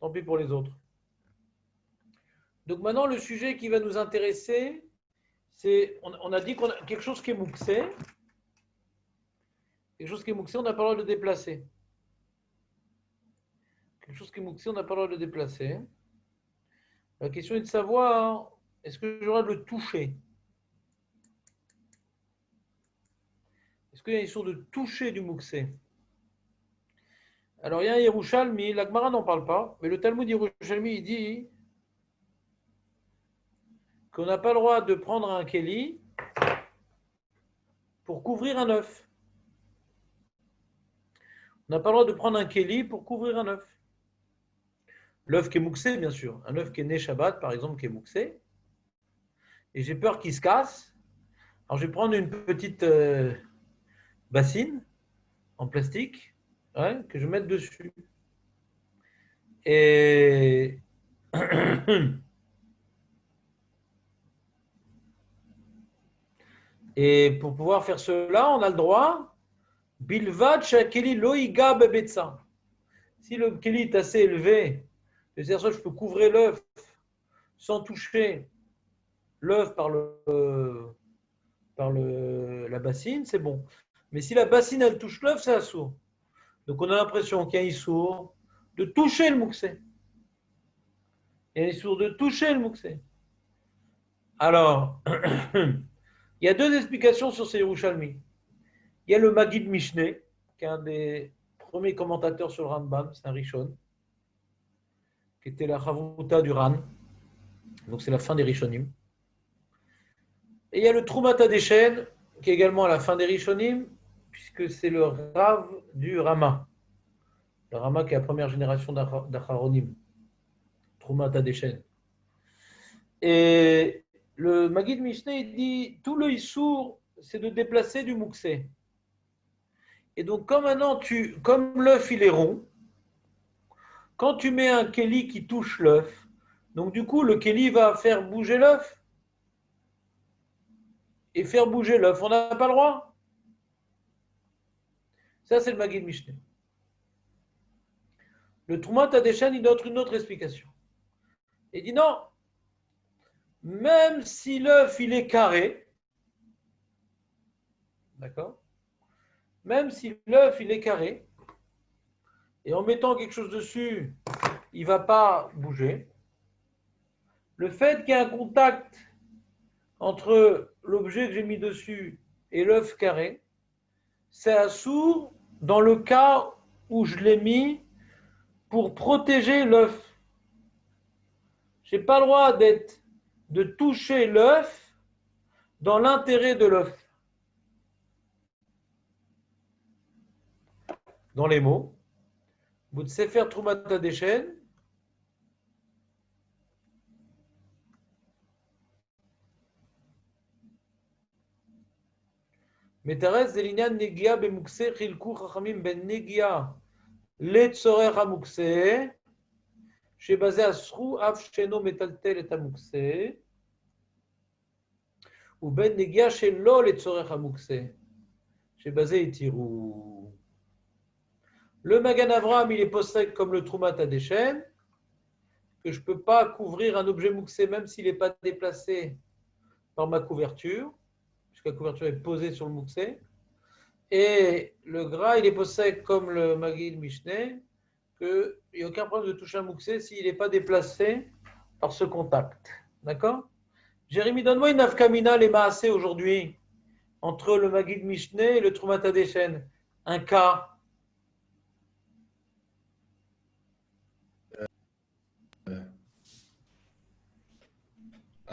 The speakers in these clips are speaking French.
Tant pis pour les autres. Donc maintenant, le sujet qui va nous intéresser, c'est, on a dit qu'on a quelque chose qui est mouxé. Quelque chose qui est mouxé, on n'a pas le droit de le déplacer. Quelque chose qui est mouxé, on n'a pas le droit de le déplacer. La question est de savoir, est-ce que j'aurai le droit de le toucher? Est-ce qu'il y a une histoire de toucher du mouxé? Alors, il y a un Yerushalmi, la Gemara n'en parle pas, mais le Talmud Yerushalmi, il dit qu'on n'a pas le droit de prendre un keli pour couvrir un œuf. On n'a pas le droit de prendre un keli pour couvrir un œuf. L'œuf qui est mouxé, bien sûr. Un œuf qui est né Shabbat, par exemple, qui est mouxé. Et j'ai peur qu'il se casse. Alors, je vais prendre une petite bassine en plastique que je vais mettre dessus. Et Et pour pouvoir faire cela, on a le droit. Bilvad shakeli loïga bebetsa. Si le keli est assez élevé, c'est-à-dire que je peux couvrir l'œuf sans toucher l'œuf par la bassine, c'est bon. Mais si la bassine elle touche l'œuf, c'est assourd. Donc on a l'impression qu'il y a un issour de toucher le mouxé. Il y a un issour de toucher le mouxé. Alors, il y a deux explications sur ces Yerushalmi. Il y a le Maggid Mishneh, qui est un des premiers commentateurs sur le Rambam, c'est un Rishon, qui était la Chavuta du Ran, donc c'est la fin des Rishonim. Et il y a le Trumat Hadeshen, qui est également à la fin des Rishonim, puisque c'est le Rav du Rama. Le Rama qui est la première génération d'Acharonim, Trumat Hadeshen. Et le Maggid Mishneh, il dit, tout le Issour, c'est de déplacer du mouxé. Et donc, comme l'œuf il est rond, quand tu mets un keli qui touche l'œuf, donc du coup le keli va faire bouger l'œuf. Et faire bouger l'œuf, on n'a pas le droit. Ça, c'est le Maggid Mishneh. Le Trumat Hadeshen, il donne une autre explication. Il dit non, même si l'œuf il est carré, d'accord? Même si l'œuf il est carré, et en mettant quelque chose dessus, il ne va pas bouger. Le fait qu'il y ait un contact entre l'objet que j'ai mis dessus et l'œuf carré, c'est assourd dans le cas où je l'ai mis pour protéger l'œuf. Je n'ai pas le droit de toucher l'œuf dans l'intérêt de l'œuf. Dans les mots, vous devez faire Trumat Hadeshen. Metares Delinyan Negia Bemukse Chilku Chachamim Ben Negia Letzorech Hamukse Shebazé Asru Af Sheno Metaltel et Hamukse ou Ben Negia Shelo Letzorech Hamukse Shebazé Itiru. Le Magan Avraham, il est posé comme le Trumat Hadeshen, que je ne peux pas couvrir un objet mouxé même s'il n'est pas déplacé par ma couverture, puisque la couverture est posée sur le mouxé. Et le gras, il est posé comme le Maggid Mishneh, qu'il n'y a aucun problème de toucher un mouxé s'il n'est pas déplacé par ce contact. D'accord? Jérémy, donne-moi une nafkamina les maasé aujourd'hui entre le Maggid Mishneh et le Trumat Hadeshen. Un cas.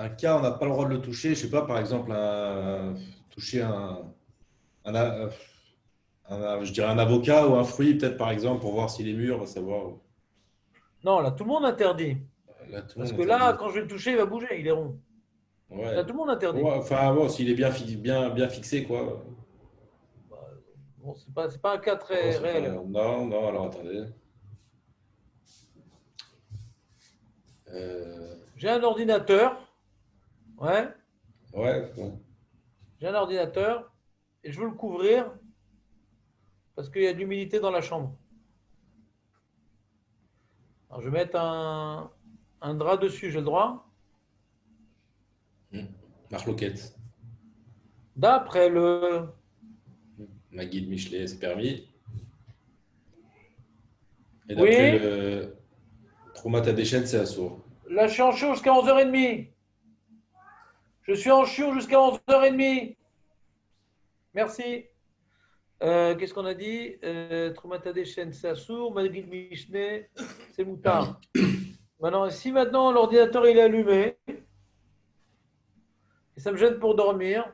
Un cas, on n'a pas le droit de le toucher. Je sais pas, par exemple, toucher je dirais un avocat ou un fruit, peut-être par exemple, pour voir s'il est mûr, on va savoir. Non, là, tout le monde interdit. Là, tout le Parce monde que là, interdit. quand je vais le toucher, il va bouger, il est rond. Là, Ouais. tout le monde interdit. Ouais, enfin, bon, s'il est bien fixé, quoi. Bah, bon, c'est pas un cas Non, très c'est pas. réel. Non, non, alors attendez. Euh, J'ai un ordinateur, ouais, Ouais, bon. j'ai un ordinateur et je veux le couvrir parce qu'il y a de l'humidité dans la chambre. Alors, je vais mettre un drap dessus, j'ai le droit? Marloquette. D'après le. Magid Michelet, c'est permis. Et d'après Oui, le Troumat Tadéchen, c'est assourd. là, je suis en chiot jusqu'à 11h30. Je suis en chiot jusqu'à 11h30. Merci. Qu'est-ce qu'on a dit? Troumata des chaînes, c'est assourd. Magid Michelet, c'est Permis. moutard. Maintenant, si maintenant l'ordinateur il est allumé, et ça me gêne pour dormir,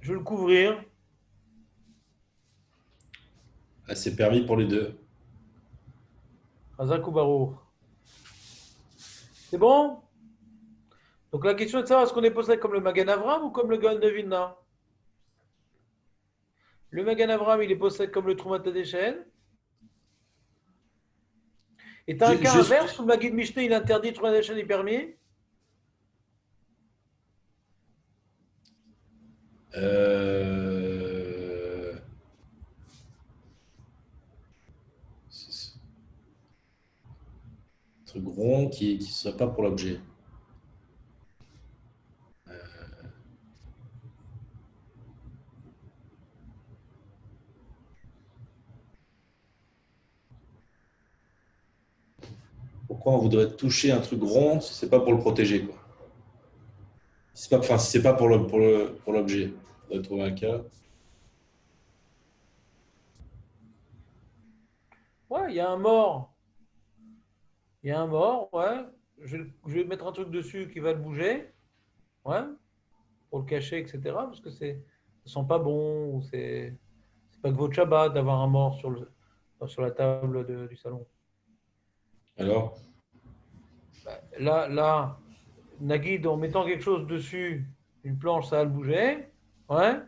je vais le couvrir. Ah, c'est permis pour les deux. Razak ou Baruch. C'est bon? Donc la question est de savoir est-ce qu'on est posé comme le Magan Avram ou comme le Gaon de Vilna? Le Magan Avram, il est posé comme le Troumata des chaînes. Et tu as un cas inverse Juste, où le Magid Mishneh il interdit, Troumata des chaînes est permis? euh, c'est un truc rond qui ne serait pas pour l'objet. Pourquoi on voudrait toucher un truc rond si c'est pas pour le protéger, quoi. Si c'est pas, enfin, si c'est pas pour l'objet. On doit trouver un cas. Ouais, il y a un mort. Il y a un mort, ouais. Je vais mettre un truc dessus qui va le bouger, ouais, pour le cacher, etc. Parce que ça sent pas bon ou c'est pas que votre Shabbat d'avoir un mort sur la table du salon. Alors, Là, Nagid, en mettant quelque chose dessus, une planche, ça va le bouger, ouais.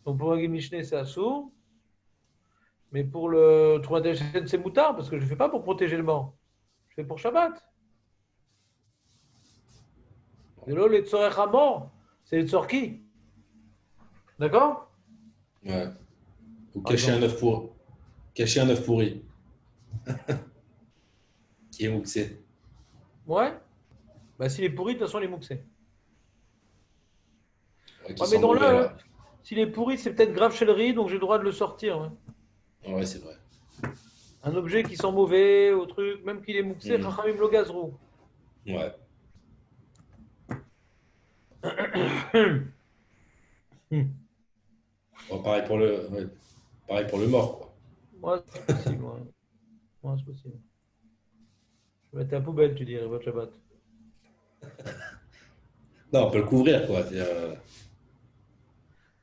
Donc pour Nagid Mishneh, c'est assourd. Mais pour le Troisième, c'est moutard parce que je ne fais pas pour protéger le mort. Je fais pour Shabbat. Et là, les tzorech à mort, c'est les tzorki. D'accord? ouais. Ou Par exemple. cacher un œuf pourri qui est mouxé. Ouais. Bah, s'il est pourri, de toute façon, il est mouxé. Ouais, qui Ouais, mais sent dans mauvais là, là. s'il est pourri, c'est peut-être grave chez le riz, donc j'ai le droit de le sortir. Ouais. Ouais, c'est vrai. Un objet qui sent mauvais, au truc, même qu'il est mouxé, Hmm. chachamim lo gazrou. Ouais. Bon, pareil pour le mort, quoi. Moi, c'est possible. Ouais. Moi, c'est possible. Je vais mettre à la poubelle, tu dirais, votre Shabbat. Non, on peut le couvrir, quoi.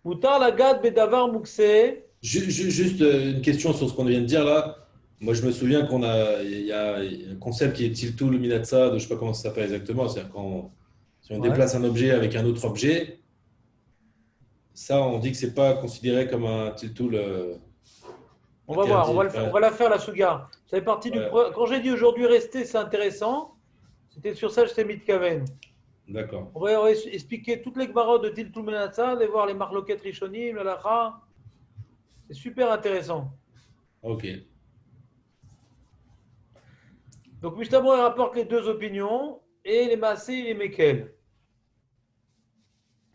Moutar la gad bedavar mouxé. Juste une question sur ce qu'on vient de dire là. Moi, je me souviens il y a un concept qui est Tiltul Minatsad, je ne sais pas comment ça s'appelle exactement. C'est-à-dire si on Ouais. déplace un objet avec un autre objet, ça, on dit que c'est pas considéré comme un Tiltul On va voir, interdit. on Ouais, va la faire la souga. Ça fait partie du. ouais, Quand j'ai dit aujourd'hui rester, c'est intéressant. C'était sur ça, j'étais mitkaven. d'accord. On va expliquer toutes les gmarot de Tiltul Menatzad et voir les marloquettes rishonim, l'alacha. C'est super intéressant. Ok. Donc, Mishnah rapporte les deux opinions et les massés et les mekel.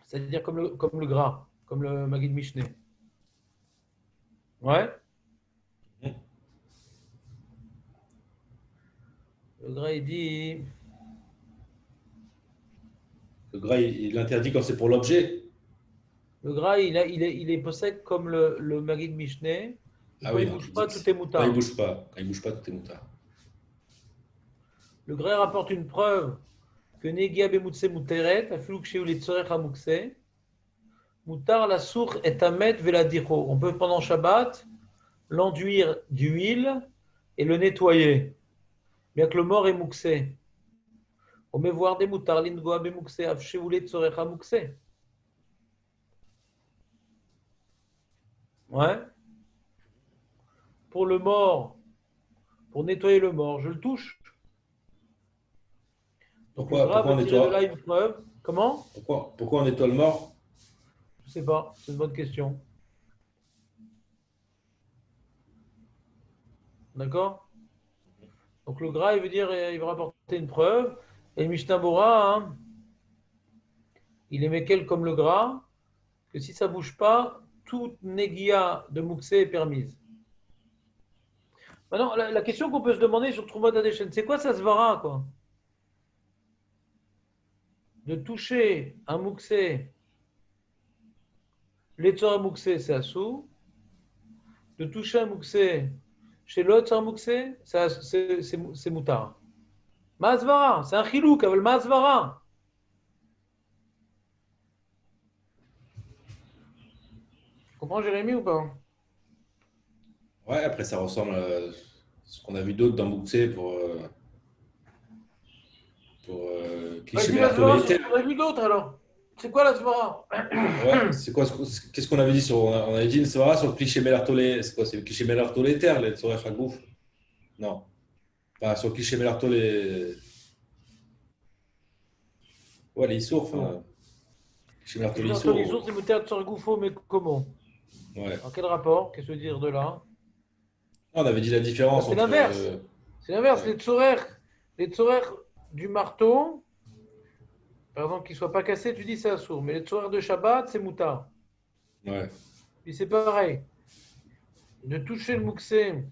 C'est-à-dire comme le gras, comme le Magid Mishneh. Ouais. Le gras, il dit. Le gras, il interdit quand c'est pour l'objet. Le gras, il est possède comme le Magid Mishneh. Et Ah quand il oui, ne donc bouge il dit pas, que tout est quand il moutard. bouge pas, quand il bouge pas, tout est moutard. Le grec rapporte une preuve que Negia Bemutse Muteret, Afiluk Sheuli Tzorech Amukse, Mutar la source est à mettre veladiro. On peut pendant Shabbat l'enduire d'huile et le nettoyer, bien que le mort est mouxé. On met voir des moutards, l'ingoa bemukse, afsheouli tzorech amukse. Ouais. Pour le mort, pour nettoyer le mort, je le touche. Donc le gras Pourquoi veut on tirer de là nettoie, une preuve. Comment? pourquoi on nettoie le mort? Je ne sais pas, c'est une bonne question. D'accord? Donc le gras, il veut dire, il va rapporter une preuve. Et le Mishnah Bora, hein, il est méquel comme le gras, que si ça ne bouge pas, toute négia de Mouxé est permise. Maintenant, la question qu'on peut se demander sur Troumat Adeshen, c'est quoi ça se verra, quoi? De toucher un Mouxé, l'étzora Mouxé, c'est Assou. De toucher un Mouxé chez l'autre, un Mouxé, c'est Moutar. Masvara, c'est un chilouk, avec le Masvara. Tu comprends, Jérémy, ou pas? Ouais, après, ça ressemble à ce qu'on a vu d'autres dans Mouxé pour Vas-y, cliché la Svara, Mélartolé. c'est ce qu'on a vu d'autres alors. C'est quoi la Svara? Ouais, c'est quoi, qu'est-ce qu'on avait dit sur, on avait dit une Svara sur le cliché Mélartolé. C'est quoi, c'est le cliché Mélartolé terre, les Tsorech Hagouf? Non, pas sur le cliché Mélartolé. Ouais, les Issours, enfin, cliché Si Mélartolé j'ai entendu Issours. c'est Moutar Tsorgoufo, mais comment? Ouais. En quel rapport? Qu'est-ce que tu veux dire de là? On avait dit la Bah, différence c'est entre. l'inverse. C'est l'inverse. Ouais, Les tsorères du marteau, par exemple, qu'ils ne soient pas cassés, tu dis c'est assourd. Mais les tsorères de Shabbat, c'est Moutar. ouais. Puis c'est pareil. De toucher le mouxé,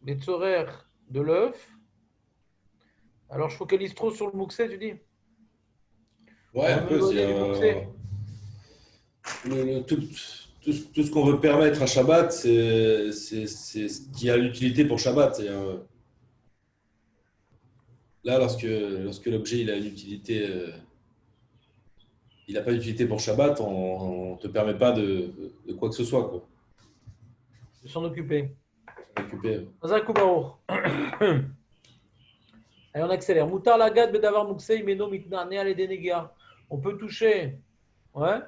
les tsorères de l'œuf. Alors je focalise trop sur le mouxé, tu dis? Ouais, On un veut peu, c'est m'éloigner du mouxé. tout ce qu'on veut permettre à Shabbat, c'est ce qui a l'utilité pour Shabbat. Là, lorsque l'objet il a une utilité, il n'a pas d'utilité pour Shabbat, on ne te permet pas de quoi que ce soit, quoi. De s'en occuper. S'en occuper. Mazal Koubaour. Allez, on accélère. Moutar lagad bedavar mouxé, imeno mitnane ale denegia. On peut toucher, ouais,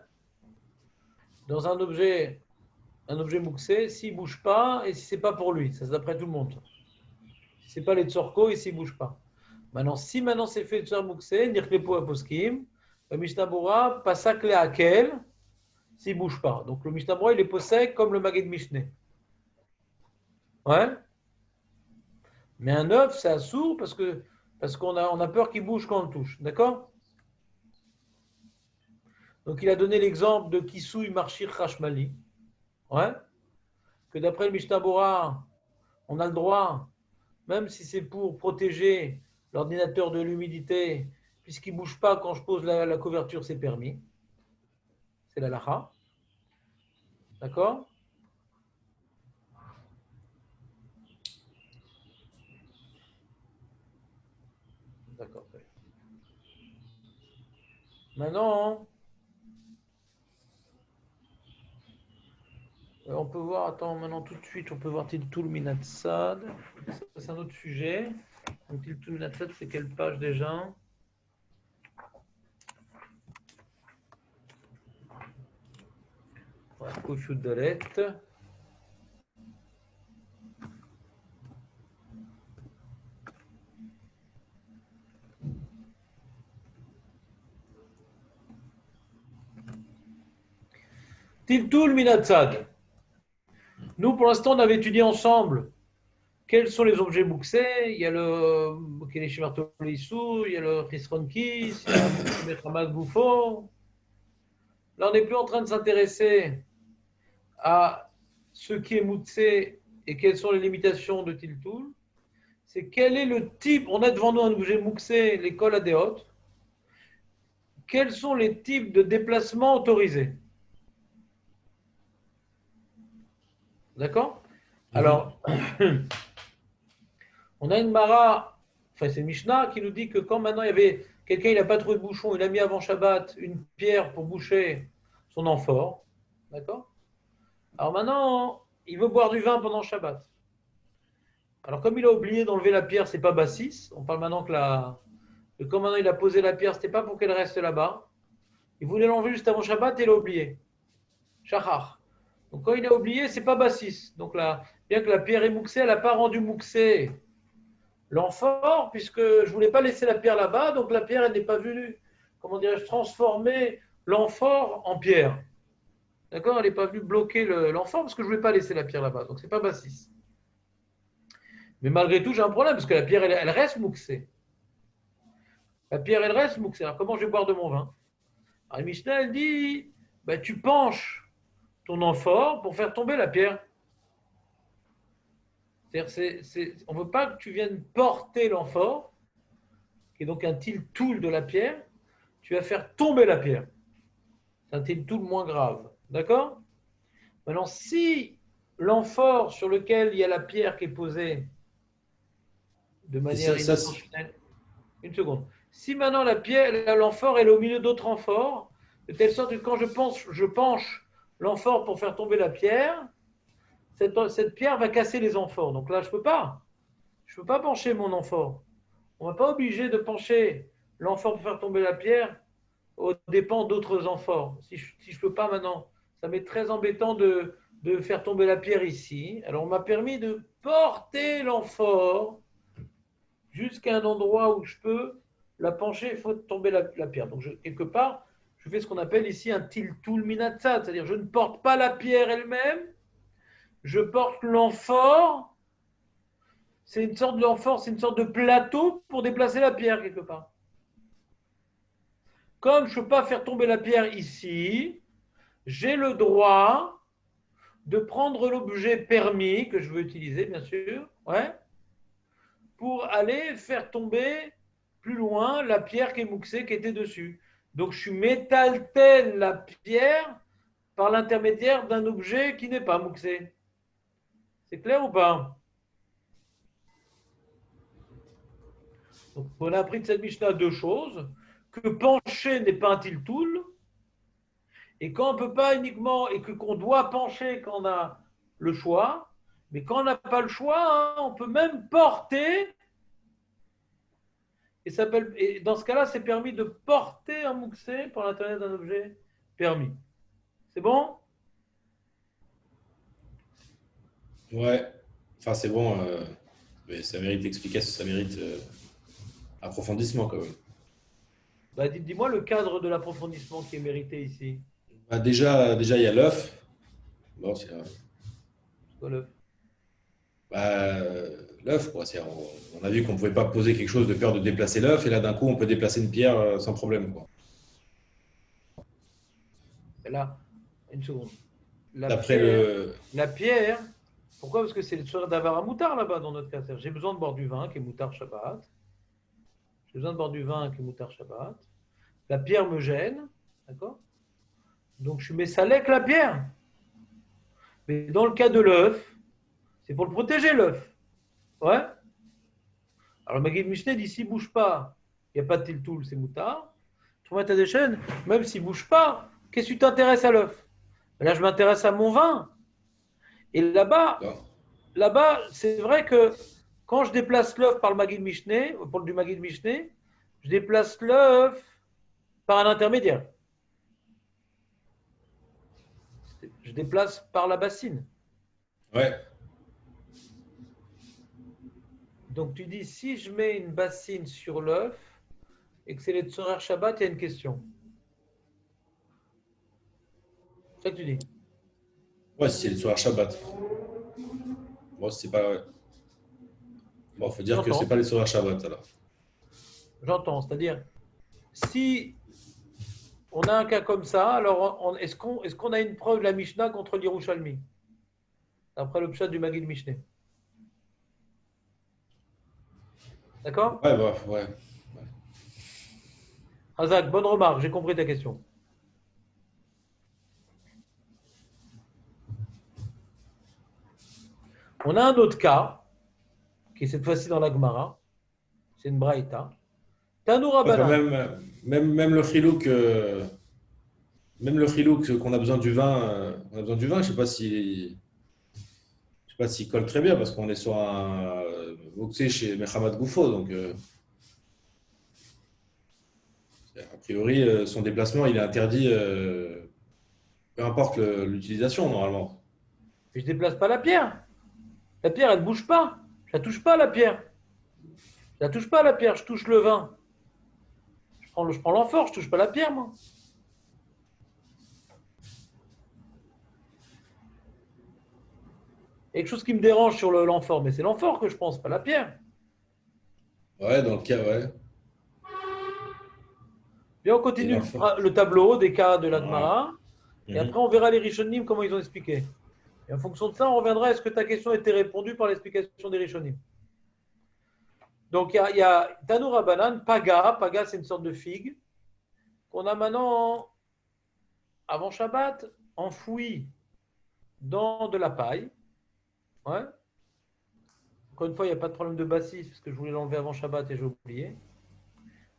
dans un objet mouxé, s'il ne bouge pas et si ce n'est pas pour lui. Ça, c'est d'après tout le monde. Si ce n'est pas les tsorko et s'il ne bouge pas. Maintenant, si maintenant c'est fait tsor mouxé, nirklepo aposkim, le Mishnah Bora, pasak le hakel, s'il ne bouge pas. Donc le Mishnah Bora, il est possède comme le Magid Mishneh. Ouais. Mais un œuf, c'est assourd parce qu'on a, on a peur qu'il bouge quand on le touche. D'accord? Donc il a donné l'exemple de Kisui Marshir Rashmali. Ouais. Que d'après le Mishnah Bora, on a le droit, même si c'est pour protéger l'ordinateur de l'humidité, puisqu'il ne bouge pas quand je pose la couverture, c'est permis. C'est la lacha. D'accord? D'accord. Maintenant, on peut voir, attends, maintenant tout de suite, on peut voir Tiltul Minatsad. Ça, c'est un autre sujet. Donc, Tiltul Minatsad, c'est quelle page déjà? Kofut Dalet. Tiltul Minatsad. Nous, pour l'instant, on avait étudié ensemble quels sont les objets bouxés. Il y a le Keneshi Martolissou, il y a le Chisron Kis, il y a le Mechamak Bouffo. Là, on n'est plus en train de s'intéresser à ce qui est moutsé et quelles sont les limitations de Tiltul. C'est quel est le type, on a devant nous un objet mouxé, l'école Adéot. Quels sont les types de déplacements autorisés? D'accord? Alors, on a une Mara, enfin c'est Mishnah qui nous dit que quand maintenant il y avait quelqu'un, il n'a pas trouvé de bouchon, il a mis avant Shabbat une pierre pour boucher son amphore. D'accord? Alors maintenant, il veut boire du vin pendant Shabbat. Alors comme il a oublié d'enlever la pierre, c'est pas bassis. On parle maintenant que comme maintenant il a posé la pierre, c'était pas pour qu'elle reste là-bas. Il voulait l'enlever juste avant Shabbat et il a oublié. Shachar. Donc quand il a oublié, c'est pas bassis. Donc là, bien que la pierre est mouxée, elle n'a pas rendu mouxée l'amphore, puisque je ne voulais pas laisser la pierre là-bas, donc la pierre, elle n'est pas venue, comment dirais-je, transformer l'amphore en pierre. D'accord? Elle n'est pas venue bloquer l'amphore, parce que je ne voulais pas laisser la pierre là-bas, donc ce n'est pas bassis. Mais malgré tout, j'ai un problème parce que la pierre, elle reste mouxée. La pierre, elle reste mouxée. Alors, comment je vais boire de mon vin? Alors, la Mishnah, elle dit bah, tu penches ton amphore pour faire tomber la pierre. C'est-à-dire, on ne veut pas que tu viennes porter l'amphore, qui est donc un tiltoul de la pierre, tu vas faire tomber la pierre. C'est un tiltoul moins grave. D'accord? Maintenant, si l'amphore sur lequel il y a la pierre qui est posée de Et manière ça, inintentionnelle, une seconde. Si maintenant la pierre, l'amphore, elle est au milieu d'autres amphores, de telle sorte que quand je penche l'amphore pour faire tomber la pierre, cette pierre va casser les amphores. Donc là, je ne peux pas. Je ne peux pas pencher mon amphore. On ne va pas obligé de pencher l'amphore pour faire tomber la pierre aux dépens d'autres amphores. Si je ne peux pas maintenant, ça m'est très embêtant de faire tomber la pierre ici. Alors on m'a permis de porter l'amphore jusqu'à un endroit où je peux la pencher, il faut tomber la pierre. Donc quelque part, je fais ce qu'on appelle ici un tiltul minatsat, c'est-à-dire je ne porte pas la pierre elle-même, je porte l'amphore. C'est une sorte d'amphore, c'est une sorte de plateau pour déplacer la pierre quelque part. Comme je ne peux pas faire tomber la pierre ici, j'ai le droit de prendre l'objet permis que je veux utiliser, bien sûr, ouais, pour aller faire tomber plus loin la pierre qui est mouxée, qui était dessus. Donc je suis métaltène la pierre par l'intermédiaire d'un objet qui n'est pas mouxé. C'est clair ou pas? Donc on a appris de cette Mishnah deux choses, que pencher n'est pas un tiltoul, et qu'on ne peut pas uniquement, et qu'on doit pencher quand on a le choix, mais quand on n'a pas le choix, hein, on peut même porter. Et dans ce cas-là, c'est permis de porter un mouxé par l'intermédiaire d'un objet permis. C'est bon? ouais. Enfin, c'est bon. Mais ça mérite explication, ça mérite approfondissement quand même. Bah, dis-moi le cadre de l'approfondissement qui est mérité ici. Bah, déjà, il y a l'œuf. Bon, C'est quoi l'œuf? bah, l'œuf, quoi. On a vu qu'on ne pouvait pas poser quelque chose de peur de déplacer l'œuf, et là, d'un coup, on peut déplacer une pierre sans problème, quoi. Là, une seconde. La D'après pierre, le. la pierre, pourquoi? Parce que c'est le soir d'avoir un moutard là-bas dans notre cas. J'ai besoin de boire du vin qui est moutard Shabbat. J'ai besoin de boire du vin qui est moutard Shabbat. La pierre me gêne, d'accord? Donc je mets ça avec la pierre. Mais dans le cas de l'œuf, c'est pour le protéger l'œuf. Ouais? Alors, le Maguid Mishneh dit s'il ne bouge pas, il n'y a pas de tiltoul, c'est moutard. Trouve ta des chaînes, même s'il ne bouge pas, qu'est-ce que tu t'intéresses à l'œuf? Là, je m'intéresse à mon vin. Et Non. là-bas, c'est vrai que quand je déplace l'œuf par le Maguid Mishneh, pour du Maguid Mishneh, je déplace l'œuf par un intermédiaire. Je déplace par la bassine. Ouais. Donc, tu dis si je mets une bassine sur l'œuf et que c'est les Tzorer Shabbat, il y a une question. C'est ça que tu dis. Ouais, si c'est le soir Shabbat. Bon, c'est pas. Ouais. Bon, faut dire que c'est J'entends, pas les soirs Shabbat alors. j'entends. C'est-à-dire, si on a un cas comme ça, alors est-ce qu'on a une preuve de la Mishnah contre l'Yerushalmi, après le pshat du Maggid Mishneh? D'accord? Ouais, bah, ouais. Hazak, bonne remarque, j'ai compris ta question. On a un autre cas, qui est cette fois-ci dans la Gemara, c'est une Braïta. Tanoura Enfin, Banan. même le chilouk, même le chilouk qu'on a besoin du vin, je sais pas si. Je sais pas s'il colle très bien parce qu'on est sur un boxé chez Mechamat Goufo, donc a priori son déplacement il est interdit, peu importe l'utilisation normalement. Je ne déplace pas la pierre. La pierre, elle ne bouge pas. Je ne la touche pas, la pierre. Je ne la touche pas, la pierre. Je touche le vin. Je prends l'amphore, je ne touche pas la pierre, moi. Il y a quelque chose qui me dérange sur l'amphore, mais c'est l'amphore que je pense, pas la pierre. Ouais, dans le cas, ouais. Bien, on Et continue l'enfant. le tableau des cas de Ah. l'Agmara, et Mhm. après on verra les Rishonim, comment ils ont expliqué. Et en fonction de ça, on reviendra. Est-ce que ta question a été répondue par l'explication des Rishonim? Donc, il y a Tanoura Banane, Paga. Paga, c'est une sorte de figue qu'on a maintenant, avant Shabbat, enfouie dans de la paille. Ouais. Encore une fois, il n'y a pas de problème de bassiste parce que je voulais l'enlever avant Shabbat et j'ai oublié.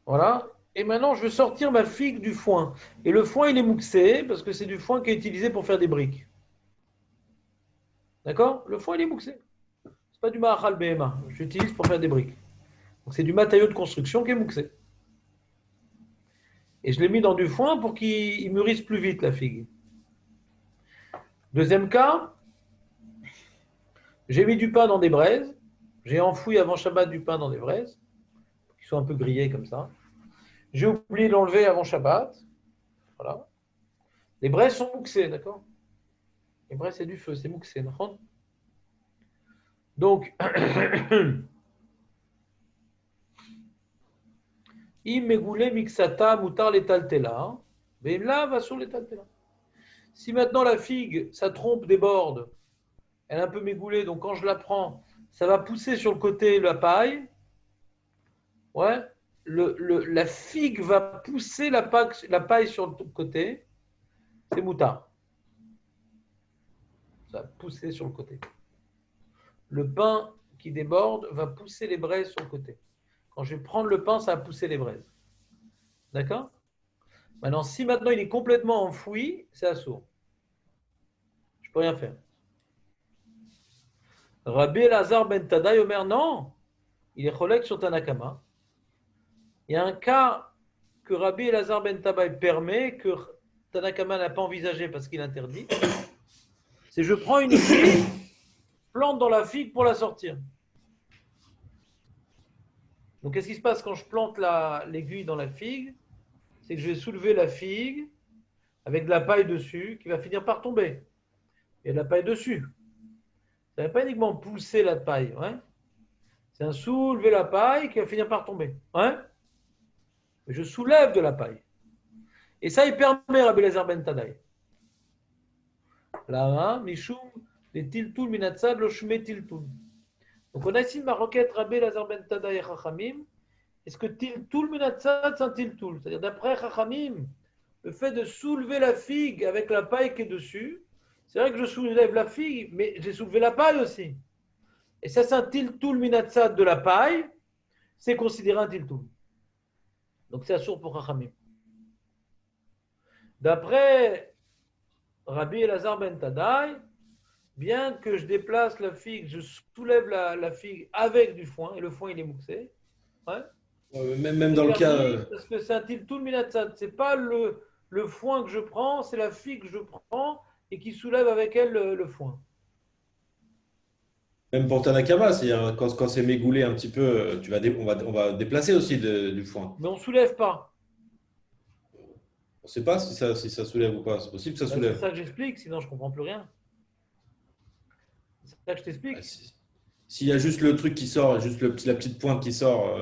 Voilà. Et maintenant, je vais sortir ma figue du foin. Et le foin, il est mouxé parce que c'est du foin qui est utilisé pour faire des briques. D'accord? Le foin, il est mouxé. C'est pas du mahachal behema. J'utilise pour faire des briques. Donc, c'est du matériau de construction qui est mouxé. Et je l'ai mis dans du foin pour qu'il mûrisse plus vite la figue. Deuxième cas, j'ai mis du pain dans des braises. J'ai enfoui avant Shabbat du pain dans des braises, qui sont un peu grillées comme ça. J'ai oublié de l'enlever avant Shabbat. Voilà. Les braises sont mouxées, d'accord? Les braises, c'est du feu, c'est mouxé. Donc, Imegoulé mixata moutar l'étaltela. Mais là, va sur l'étaltela. Si maintenant la figue, sa trompe déborde, elle est un peu mégoulée, donc quand je la prends, ça va pousser sur le côté la paille. Ouais. La figue va pousser la paille sur le côté. C'est moutard. Ça va pousser sur le côté. Le pain qui déborde va pousser les braises sur le côté. Quand je vais prendre le pain, ça va pousser les braises. D'accord? Maintenant, si maintenant il est complètement enfoui, c'est assourd. Je ne peux rien faire. Rabbi Elazar ben Tadai Omer, non, il est cholek sur Tanakama. Il y a un cas que Rabbi Elazar ben Tadai permet, que Tanakama n'a pas envisagé parce qu'il interdit. C'est je prends une figue, plante dans la figue pour la sortir. Donc, qu'est-ce qui se passe quand je plante l'aiguille dans la figue? C'est que je vais soulever la figue avec de la paille dessus qui va finir par tomber. Il y a de la paille dessus. Ça ne va pas uniquement pousser la paille. Ouais. C'est un soulever la paille qui va finir par tomber. Ouais. Je soulève de la paille. Et ça, il permet Rabbi Elazar ben Tadai. Là, Mishum, les tiltul minatzad lo shme tiltul. Donc on a ici ma requête Rabbi Elazar ben Tadai et Chachamim. Est-ce que tiltul minatzad c'est un tiltul? C'est-à-dire d'après Chachamim, le fait de soulever la figue avec la paille qui est dessus, c'est vrai que je soulève la figue, mais j'ai soulevé la paille aussi. Et ça, c'est un tiltul minatzad de la paille, c'est considéré un tiltul. Donc c'est assourd pour Chachamim. D'après Rabbi Elazar ben Tadai, bien que je déplace la figue, je soulève la figue avec du foin, et le foin il est mouxé. Ouais. Même C'est dans le cas. permis parce que c'est un tiltul minatzad. C'est pas le foin que je prends, c'est la figue que je prends et qui soulève avec elle le foin. Même pour Tanakama, c'est-à-dire quand c'est mégoulé un petit peu, on va déplacer aussi du foin. Mais on ne soulève pas. On ne sait pas si ça soulève ou pas. C'est possible que ça Ben, c'est soulève. ça que j'explique, sinon je ne comprends plus rien. C'est ça que je Ah, t'explique. s'il y a juste le truc qui sort, juste la petite pointe qui sort,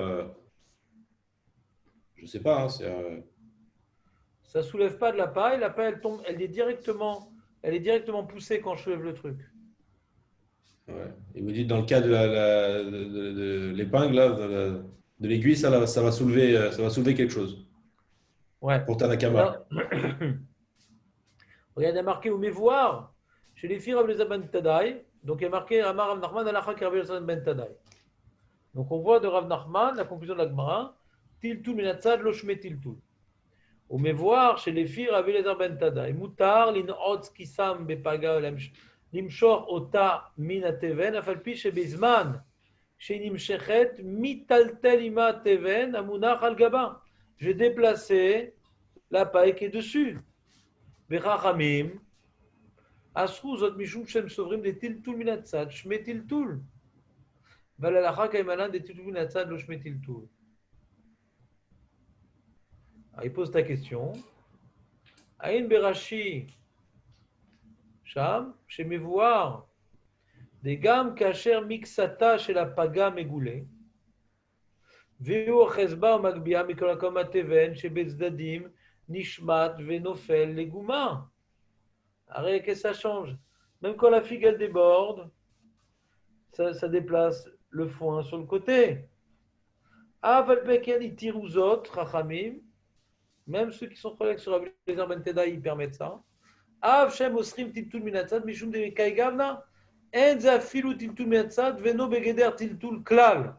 je ne sais pas, hein, Ça ne soulève pas de la paille elle tombe, elle est directement poussée quand je soulève le truc. ouais. Et vous dites dans le cas de l'épingle, là, de l'aiguille, ça va soulever quelque chose. Ouais. Pour Tanakama. Alors, regarde, il y a marqué ou voir chez les filles Rabbi Ben Tadai. Donc il y a marqué Amar Rav Nachman Alacha Rabbi Ben Tadai. Donc on voit de Rav Nachman la conclusion de la Gemara Tiltul minatzad lo shme tiltul. Ou voir chez les filles Rabbi Ben Tadai. Mutar lin otz kisam bepaga limshor ota min ateven afal pi shebizman shenimshechet mitaltel ima teven amunach al gaba. J'ai déplacé la paille qui est dessus. Bechachamim Asrou zot mishum shem sovrim de tiltul minatzad shme tiltul. Valalacha kaimalan de tiltul minatzad lo shme tiltul. Il pose ta question. Aïn Berashi, Sham, chez Mevoir, Des gammes kacher mixata chez la paga megoulé. Veo chesba magbia mikolakom ateven chez bezdadim nishmat venofel leguma. Arrête que ça change. Même quand la figue elle déborde, ça déplace le foin sur le côté. Avalpeken il tire aux autres, rachamim. Même ceux qui sont collègues sur Rabbi Eliezer ben Teda, ils permettent ça. Av shem osrim tiltul minatzad mishum de kai gavna. En za filu tiltul minatzad veno begeder tiltul klal.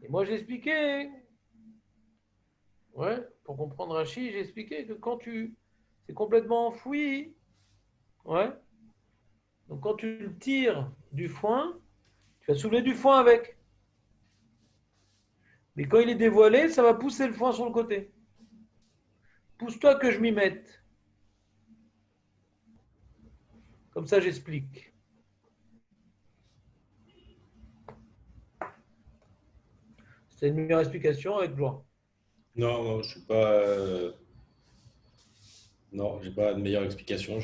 Et moi j'ai expliqué, ouais, pour comprendre Rashi, j'ai expliqué que quand c'est complètement enfoui, ouais. Donc quand tu le tires du foin, tu vas soulever du foin avec. Mais quand il est dévoilé, ça va pousser le foin sur le côté. Pousse-toi que je m'y mette. Comme ça, j'explique. C'est une meilleure explication avec gloire. Non, non, je suis pas. Non, j'ai pas de meilleure explication.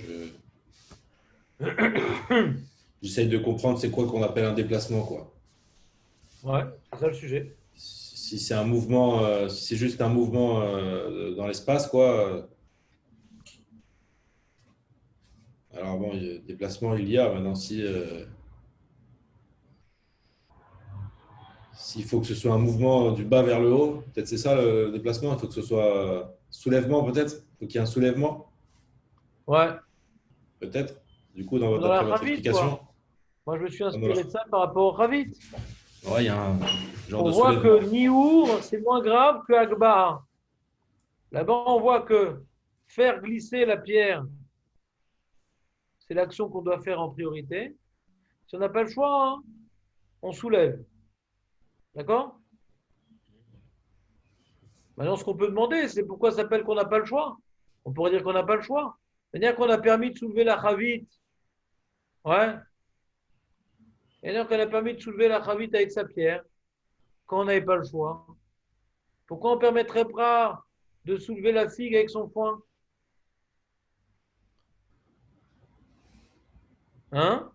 J'essaye de comprendre c'est quoi qu'on appelle un déplacement, quoi. Ouais, c'est ça le sujet. Si c'est un mouvement, si c'est juste un mouvement dans l'espace, quoi. Alors bon, déplacement il y a maintenant. S'il faut que ce soit un mouvement du bas vers le haut, peut-être c'est ça le déplacement. Il faut que ce soit soulèvement, peut-être. Il faut qu'il y ait un soulèvement, Ouais. peut-être. Du coup, Dans la d'après votre Ravit, explication, quoi. Moi, je me suis dans la- inspiré de ça par rapport au Ravit. ouais, il y a un genre On de voit soulèvement. que Niour, c'est moins grave que Agba. Là-bas, on voit que faire glisser la pierre, c'est l'action qu'on doit faire en priorité. Si on n'a pas le choix, hein, on soulève. D'accord? Maintenant, ce qu'on peut demander, c'est pourquoi ça s'appelle qu'on n'a pas le choix. On pourrait dire qu'on n'a pas le choix. C'est-à-dire qu'on a permis de soulever la chavite. Ouais. C'est-à-dire qu'on a permis de soulever la chavite avec sa pierre quand on n'avait pas le choix. Pourquoi on ne permettrait pas de soulever la figue avec son foin? Hein?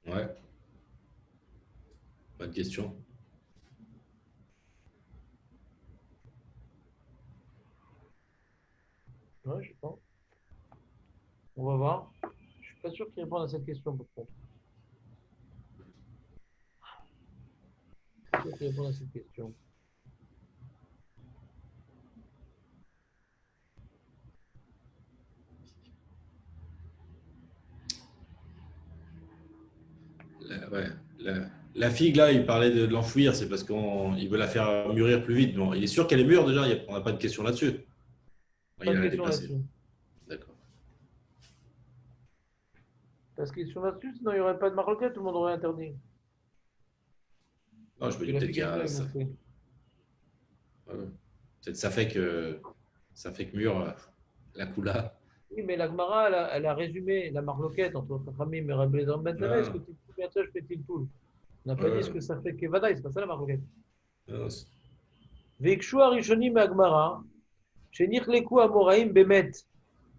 Ouais, pas de question. Ouais, je sais pas. On va voir. Je suis pas sûr qu'il réponde à cette question, par contre. Je suis sûr qu'il réponde à cette question. Ouais, la figue, là, il parlait de l'enfouir, c'est parce qu'il veut la faire mûrir plus vite. Bon, il est sûr qu'elle est mûre déjà, on n'a pas de question là-dessus. Pas Il de a question déplacé. là-dessus. D'accord. Pas de question là-dessus, sinon il n'y aurait pas de maroquette, tout le monde aurait interdit. Non, je me Que dis la peut-être figue qu'il y est a mûre, ça. donc c'est- Ouais. Peut-être ça fait que mûre la coula. Oui, mais la Gemara, elle a résumé la marloquette entre Chachamim et Rabbi Eliezer ben Tana. Est-ce que Ah, tu bien ça, je fais-il tout? On n'a pas dit ce ouais. que ça fait Kevadaï, c'est pas ça la marloquette. Non, Vekshu Arishonim Agmara, chez Nichleku Amoraim Bemet.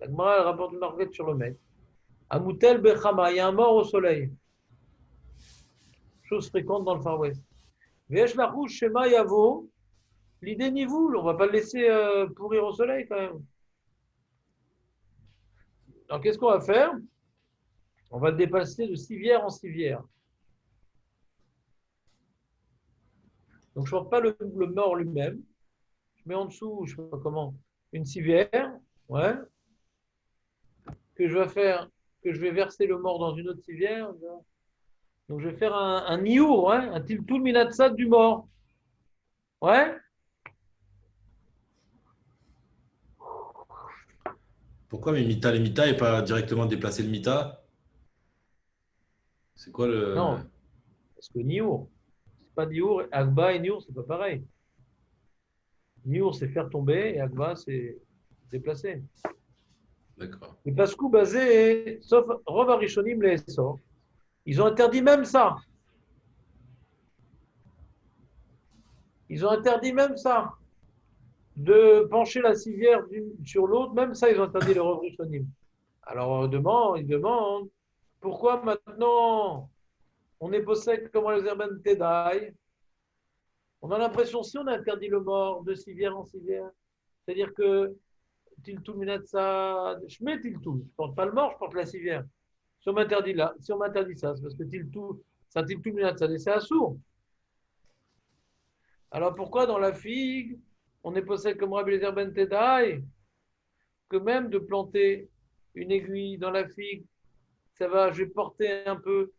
La Gemara, elle rapporte une marloquette sur le Met. Amoutel Bechama, il y a un mort au soleil. Chose fréquente dans le Far West. Vesh Larouche Shema Yavo, l'idée Nivoul, on ne va pas le laisser pourrir au soleil quand même. Alors qu'est-ce qu'on va faire? On va le dépasser de civière en civière. Donc je ne porte pas le mort lui-même. Je mets en dessous, je ne sais pas comment, une civière, ouais, que je vais verser le mort dans une autre civière. Donc je vais faire un niour, ouais, un tiltul minatsad du mort. Ouais. pourquoi mais Mita les Mita et pas directement déplacer le Mita? C'est quoi le. Non, parce que niour, c'est pas niour, agba et niour, c'est pas pareil. Niour, c'est faire tomber et agba, c'est déplacer. D'accord. Et Pascou basé, sauf Rov Arishonim les sort. Ils ont interdit même ça. Ils ont interdit même ça, de pencher la civière sur l'autre, même ça, ils ont interdit le Rishonim. Alors, ils demandent, pourquoi maintenant on est possède comme les Erben Tedai? On a l'impression, si on a interdit le mort de civière en civière, c'est-à-dire que Tiltou Minatsa, je mets Tiltou, je porte pas le mort, je porte la civière. Si on m'interdit là, si on m'interdit ça, c'est parce que Tiltou, ça Tiltou Minatsa, c'est assourd. Alors pourquoi dans la figue, on est possède comme Rabbi Eliezer Ben Tedai, que même de planter une aiguille dans la figue, ça va, je vais porter un peu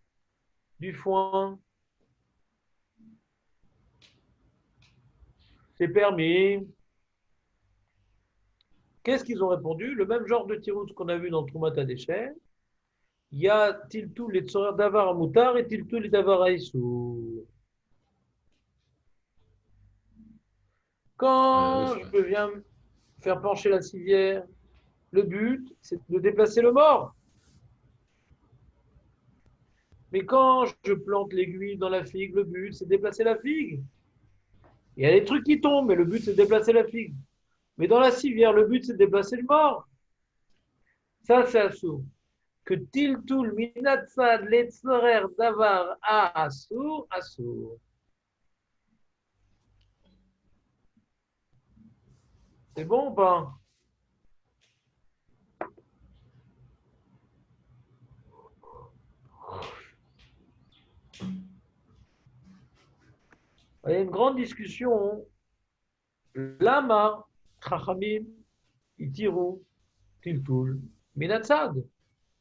du foin, c'est permis. Qu'est-ce qu'ils ont répondu? Le même genre de tirout qu'on a vu dans Troumat Hadeshen. Il y a Tiltou les tzorer davar à moutar et Tiltou les davar à issou. Oui, Quand je viens faire pencher la civière, le but, c'est de déplacer le mort. Mais quand je plante l'aiguille dans la figue, le but, c'est de déplacer la figue. Il y a des trucs qui tombent, mais le but, c'est de déplacer la figue. Mais dans la civière, le but, c'est de déplacer le mort. Ça, c'est assour. Que tiltul minatzad letzorer davar a assour, assour. C'est bon ou pas? Il y a une grande discussion. Lama, Chachamim, Itiru, Tiltul, Minatzad.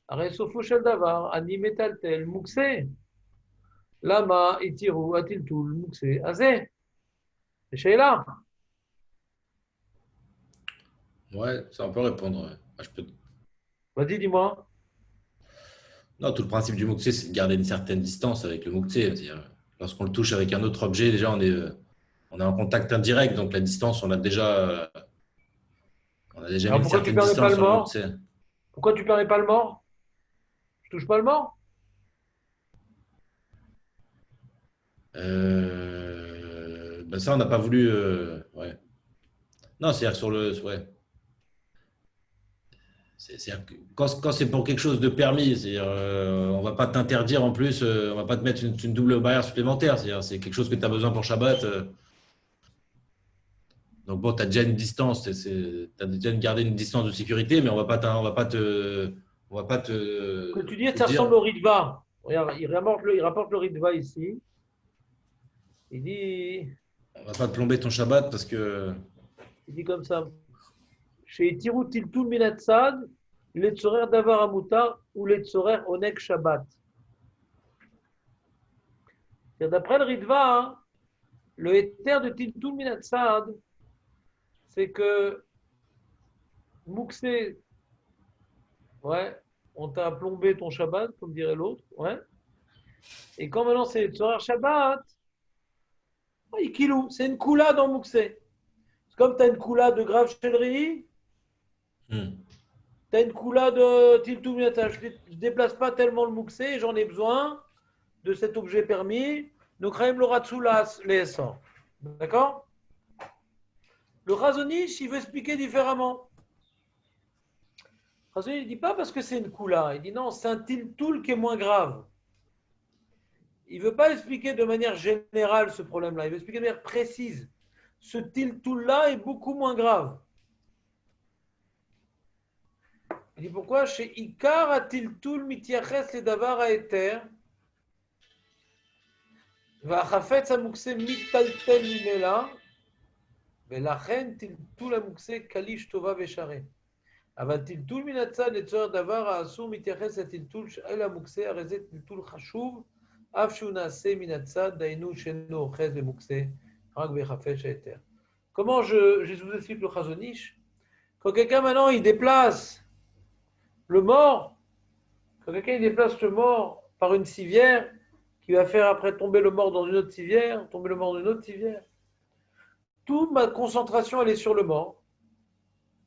הרי סופו של דבר, אני מטלטל מוקצה. למה התירו הטלטול מוקצה הזה? זו שאלה. Ouais, ça on peut répondre. Ouais. Ah, Vas-y, dis-moi. Non, tout le principe du Mouktsé, c'est de garder une certaine distance avec le Mouktsé. C'est-à-dire, lorsqu'on le touche avec un autre objet, déjà on est en contact indirect, donc la distance, on a déjà mis Alors une pourquoi tu certaine permets pas distance le sur le mort? Mouktsé. Pourquoi tu permets pas le mort? Je touche pas le mort? Ben ça, on n'a pas voulu. Ouais. Non, c'est-à-dire sur le. Ouais. C'est-à-dire que quand c'est pour quelque chose de permis, c'est-à-dire, on va pas t'interdire en plus, on va pas te mettre une double barrière supplémentaire. C'est-à-dire, c'est quelque chose que tu as besoin pour Shabbat. Donc bon, tu as déjà une distance, tu as déjà gardé une distance de sécurité, mais on va pas Ce que tu dis, te ça dire, ressemble au Ritva. Regarde, il rapporte le Ritva ici. Il on va pas te plomber ton Shabbat parce que. dit comme ça. Chez Tirut Tiltul Minatzad, les tzorer davar amutar ou les tzorer onek Shabbat. D'après le Ritva, hein, le éther de Tiltul Minatzad, c'est que Mouxé, ouais, on t'a plombé ton Shabbat, comme dirait l'autre, ouais. Et quand maintenant c'est Tzorar Shabbat, ouais, Kilou, c'est une coula dans Mouxé. Comme tu as une coula de grave chélerie, Hmm. tu as une coula de Tiltou Minatzad. Je ne déplace pas tellement le Mouxé, j'en ai besoin de cet objet permis. Donc, Raïm Loratsoulas, les SR. D'accord? Le Razonish, il veut expliquer différemment. Le Razonish, il ne dit pas parce que c'est une coula. Il dit non, c'est un tiltoul qui est moins grave. Il ne veut pas expliquer de manière générale ce problème-là. Il veut expliquer de manière précise. Ce tiltoul-là est beaucoup moins grave. Il dit pourquoi? Chez Ikar a tiltoul mitiaches le davar a eter. והחפץ המוקצה מיטלטל ממילא, ולכן טלטול המוקצה קליש טובה ושרה. אבל טלטול מן הצד לצורך דבר האסור מתייחס לטלטול של המוקצה, הרי זה טלטול חשוב, אף שהוא נעשה מן הצד, דהיינו שאינו אוחז במוקצה, רק בחפץ ההיתר. Comment je vous explique le Chazonish? Quand quelqu'un maintenant il déplace le mort, quand quelqu'un il déplace le mort par une civière, qui va faire après tomber le mort dans une autre civière, tomber le mort dans une autre civière. Toute ma concentration, elle est sur le mort.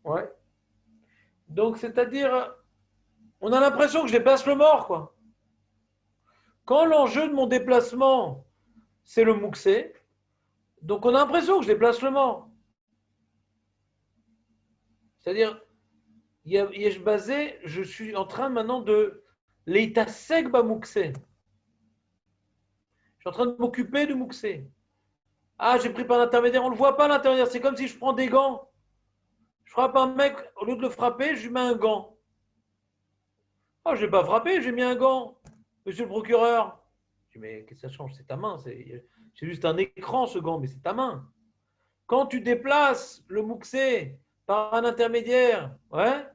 Ouais. Donc, c'est-à-dire, on a l'impression que je déplace le mort, quoi. Quand l'enjeu de mon déplacement, c'est le mouxé, Donc, on a l'impression que je déplace le mort. C'est-à-dire, Yesh basé, je suis en train maintenant de l'eitasek ba mouksé. Je suis en train de m'occuper du mouksé. Ah, j'ai pris par l'intermédiaire, on ne le voit pas l'intermédiaire. C'est comme si je prends des gants. Je frappe un mec, au lieu de le frapper, je lui mets un gant. Ah, je n'ai pas frappé, j'ai mis un gant. Monsieur le procureur. Je dis, mais qu'est-ce que ça change? C'est ta main. C'est juste un écran, ce gant, mais c'est ta main. Quand tu déplaces le mouksé par un intermédiaire, ouais,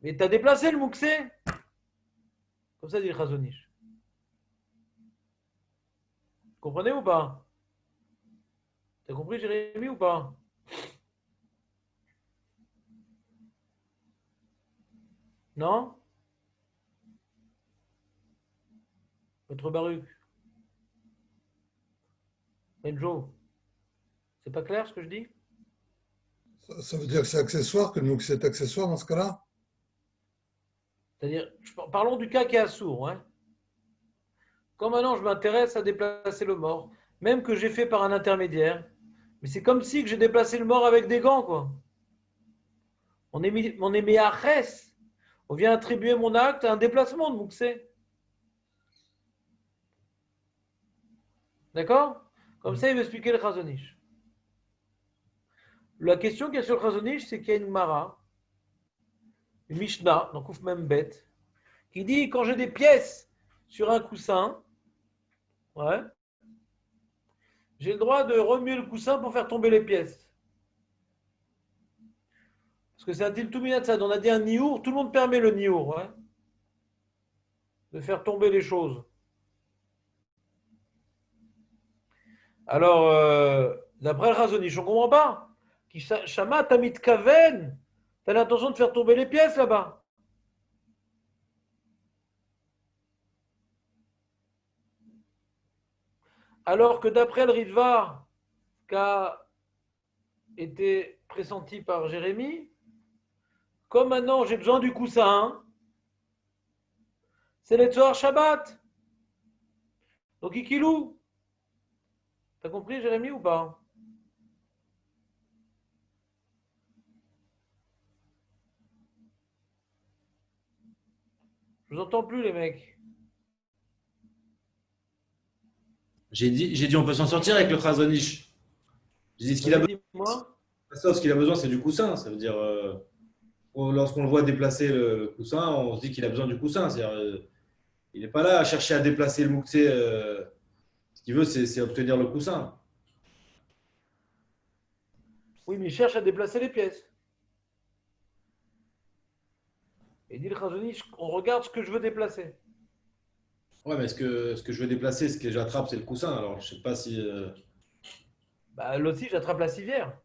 mais tu as déplacé le mouksé. Comme ça dit le Chazonish. Comprenez ou pas? T'as compris, Jérémy, ou pas? Non? Votre Baruch. Benjo. C'est pas clair ce que je dis? Ça veut dire que c'est accessoire, que le mouxé est accessoire dans ce cas-là? C'est-à-dire, parlons du cas qui est assourd. Hein. Quand maintenant je m'intéresse à déplacer le mort, même que j'ai fait par un intermédiaire, mais c'est comme si que j'ai déplacé le mort avec des gants, quoi. On est mis à res. On vient attribuer mon acte à un déplacement de mouxé. D'accord? Comme ça, il va expliquer le Chazonish. La question qu'il y a sur le Chazonish, c'est qu'il y a une Mara, une Mishnah, donc ouf même bête, qui dit quand j'ai des pièces sur un coussin, ouais, j'ai le droit de remuer le coussin pour faire tomber les pièces. Parce que c'est un tiltuminatsad, on a dit un niour, tout le monde permet le niour, ouais, de faire tomber les choses. Alors, d'après le Chazonish, on ne comprend pas. Shama tamit kaven, tu as l'intention de faire tomber les pièces là-bas. Alors que d'après le Ritva, qu'a été pressenti par Jérémie, comme maintenant j'ai besoin du coussin, c'est les Tzohar Shabbat. Donc Ikilou. T'as compris Jérémie ou pas? Je vous entends plus les mecs. J'ai dit, on peut s'en sortir avec le Chazonish. J'ai dit, Dis-moi. ce qu'il a besoin, c'est du coussin. Ça veut dire, lorsqu'on le voit déplacer le coussin, on se dit qu'il a besoin du coussin. C'est-à-dire, il n'est pas là à chercher à déplacer le mouxé. Ce qu'il veut, c'est obtenir le coussin. Oui, mais il cherche à déplacer les pièces. Et dit le Chazonish, on regarde ce que je veux déplacer. Ouais, mais ce que je veux déplacer, ce que j'attrape, c'est le coussin. Alors, je sais pas si. Bah, là aussi, j'attrape la civière.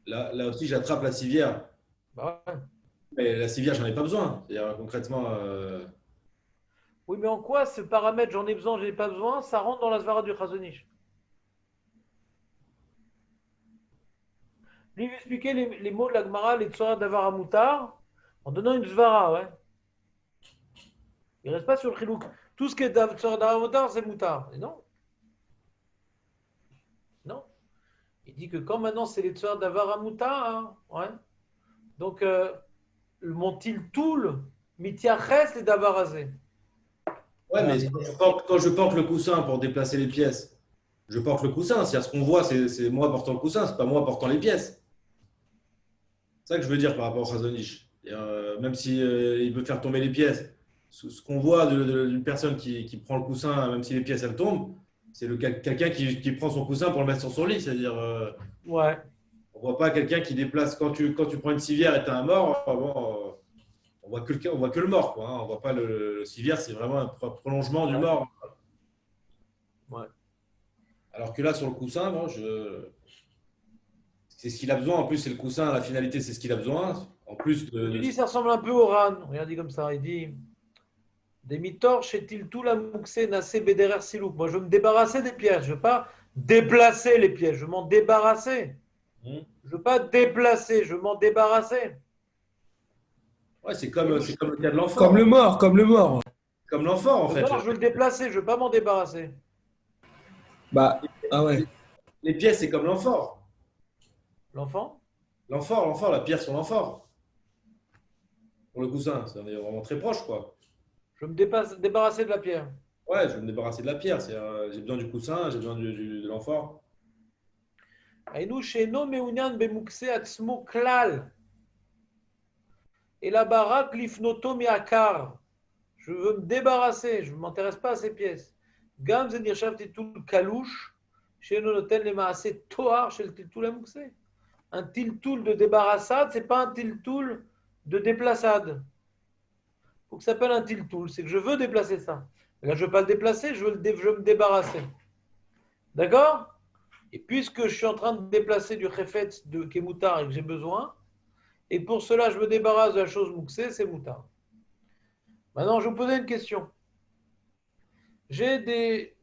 Là aussi, j'attrape la civière. Bah ouais. Mais la civière, j'en ai pas besoin. C'est-à-dire, concrètement. Oui, mais en quoi ce paramètre, j'en ai besoin, je n'ai pas besoin, ça rentre dans la svara du Chazonish. Lui, il va expliquer les mots de la Gemara, les Tzohar d'Avar Moutar, en donnant une svara, ouais. Il ne reste pas sur le chilouk. Tout ce qui est Tzohar d'Avar Moutar, c'est Moutar. Et non. Non. Il dit que quand maintenant c'est les Tzohar d'Avar Moutar, hein, ouais. Donc, mon tiltoul, mitiaches les Davarazé. Ouais, mais quand je porte le coussin pour déplacer les pièces, je porte le coussin. Si à ce qu'on voit, c'est moi portant le coussin, c'est pas moi portant les pièces. C'est ça que je veux dire par rapport au Chazonish. Même si il veut faire tomber les pièces, ce qu'on voit d'une personne qui prend le coussin, même si les pièces elles tombent, c'est quelqu'un qui prend son coussin pour le mettre sur son lit. C'est-à-dire, Ouais. on voit pas quelqu'un qui déplace. Quand tu prends une civière et tu as un mort, bon, on voit que le mort. Quoi, hein. On voit pas le civière, c'est vraiment un prolongement du mort. Ouais. Alors que là, sur le coussin, bon, c'est ce qu'il a besoin. En plus, c'est le coussin, la finalité, c'est ce qu'il a besoin. En plus Il dit, ça ressemble un peu au Ran. Regarde, dit comme ça. Il dit des mitor chez-il tout la mouxé nassé bederer silouk. Moi, je veux me débarrasser des pièces. Je ne veux pas déplacer les pièces. Je veux m'en débarrasser. Je ne veux pas déplacer. Je veux m'en débarrasser. Ouais, c'est comme le cas de l'enfant. Comme le mort, comme le mort. Comme l'enfant, en fait. Non, je veux le déplacer. Je ne veux pas m'en débarrasser. Bah, ah ouais. Les pièces, c'est comme l'amphore. L'enfant? L'amphore, la pierre sur l'amphore. Pour le coussin, c'est on est vraiment très proche, quoi. Je me débarrasser de la pierre. Ouais, je vais me débarrasser de la pierre. J'ai besoin du coussin, j'ai besoin de l'amphore. היינו שאינו מעוניין במוקצה עצמו כלל, אלא בא רק לפנותו מהקר. Je veux me débarrasser, je ne m'intéresse pas à ces pièces. גם זה נחשב טלטול קלוש, שאינו נותן למעשה תואר של טלטול המוקצה. Un tiltoul de débarrassade, ce n'est pas un tiltoul de déplaçade. Il faut que ça s'appelle un tiltoul, c'est que je veux déplacer ça. Là, je ne veux pas le déplacer, je veux me débarrasser. D'accord? Et puisque je suis en train de déplacer du khefetz de Kemoutar et que j'ai besoin, et pour cela je me débarrasse de la chose mouxée, c'est Moutar. Maintenant, je vais vous poser une question. J'ai des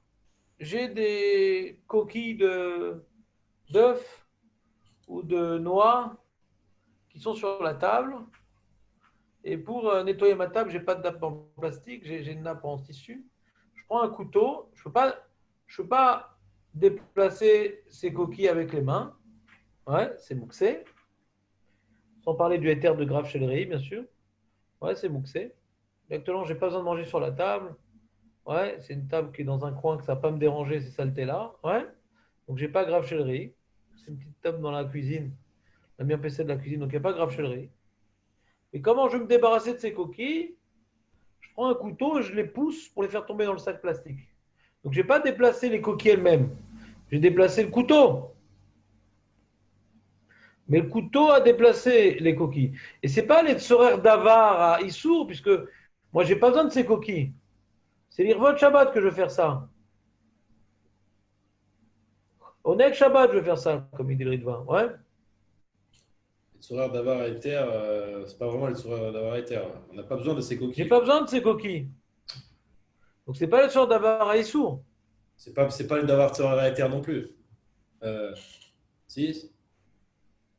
coquilles d'œufs ou de noix qui sont sur la table. Et pour nettoyer ma table, je n'ai pas de nappe en plastique, j'ai une nappe en tissu. Je prends un couteau, je ne peux pas déplacer ces coquilles avec les mains. Ouais, c'est mouxé. Sans parler du éther de grave chéleri, bien sûr. Ouais, c'est mouxé. Actuellement, je n'ai pas besoin de manger sur la table. Ouais, c'est une table qui est dans un coin que ça ne va pas me déranger ces saletés-là. Ouais. Donc, j'ai pas grave chéleri. C'est une petite table dans la cuisine. La mienne PC de la cuisine, donc il n'y a pas grave chéleri. Et comment je vais me débarrasser de ces coquilles? Je prends un couteau et je les pousse pour les faire tomber dans le sac plastique. Donc, je n'ai pas déplacé les coquilles elles-mêmes. J'ai déplacé le couteau. Mais le couteau a déplacé les coquilles. Et ce n'est pas les tsorer d'avar à Issour, puisque moi, je n'ai pas besoin de ces coquilles. C'est l'Irvot Shabbat que je vais faire ça. Onek Shabbat, je vais faire ça, comme il dit le Ritva. Ouais. Les sourires d'avoir et terre, c'est pas vraiment les sourires d'avoir et terre. On n'a pas besoin de ces J'ai coquilles. pas besoin de ces coquilles. Donc, ce n'est pas les tsorer d'avar à Issour. C'est pas les d'avoir sourires et terre non plus. Si,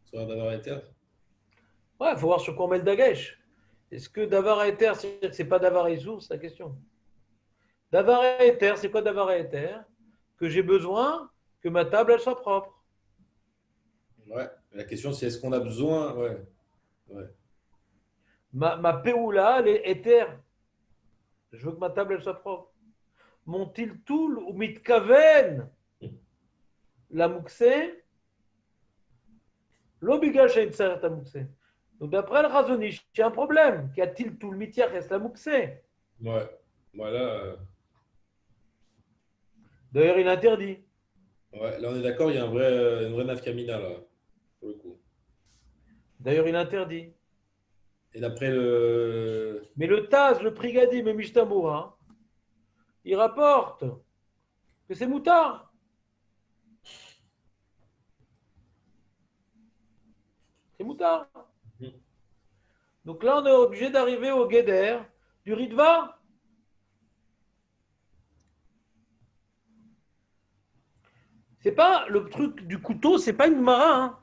sourires d'avoir et terre. Ouais, il faut voir sur quoi on met le dagesh. Est-ce que d'avar à Ether, c'est-à-dire que ce n'est pas d'avar à Issour? C'est la question. D'avar à Ether, c'est quoi d'avar à Ether? Que j'ai besoin que ma table, elle soit propre. Ouais. La question, c'est est-ce qu'on a besoin. Ouais. Ouais. Ma péoula, elle est Ether. Je veux que ma table, elle soit propre. Mon tiltoul ou mitkaven, la mouxé, l'obigal chez une mouxé. Donc d'après le razonish, il y a un problème. Qui a tiltoul mitiach la mouxé? Ouais. Voilà. D'ailleurs, il interdit. Ouais. Là, on est d'accord, il y a une vraie nafkamina, là, pour le coup. D'ailleurs, il interdit. Et d'après le. Mais le Taz, le Prigadim et Mishtamura, il rapporte que c'est moutard. C'est moutard. Donc là, on est obligé d'arriver au Guéder du Ritva. C'est pas le truc du couteau, c'est pas une mara. Hein.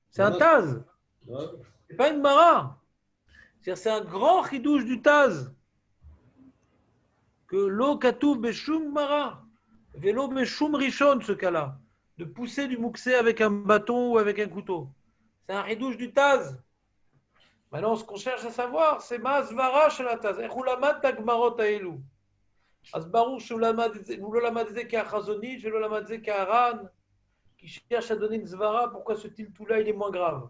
C'est Non, un non, Taz. ouais. C'est pas une mara. C'est un grand chidouche du Taz. Que l'eau katou beshum mara. Vélo beshum rishon, ce cas-là. De pousser du mouxé avec un bâton ou avec un couteau. C'est un chidouche du Taz. Maintenant, ce qu'on cherche à savoir, c'est ma zvara shel ataz. איך הוא למד את הגמרות האלו? אז ברור שהוא לא למד את זה כחזוני, שלא למד את זה כהר"ן, qui cherche à donner une zvara, pourquoi ce tiltou-là, il est moins grave?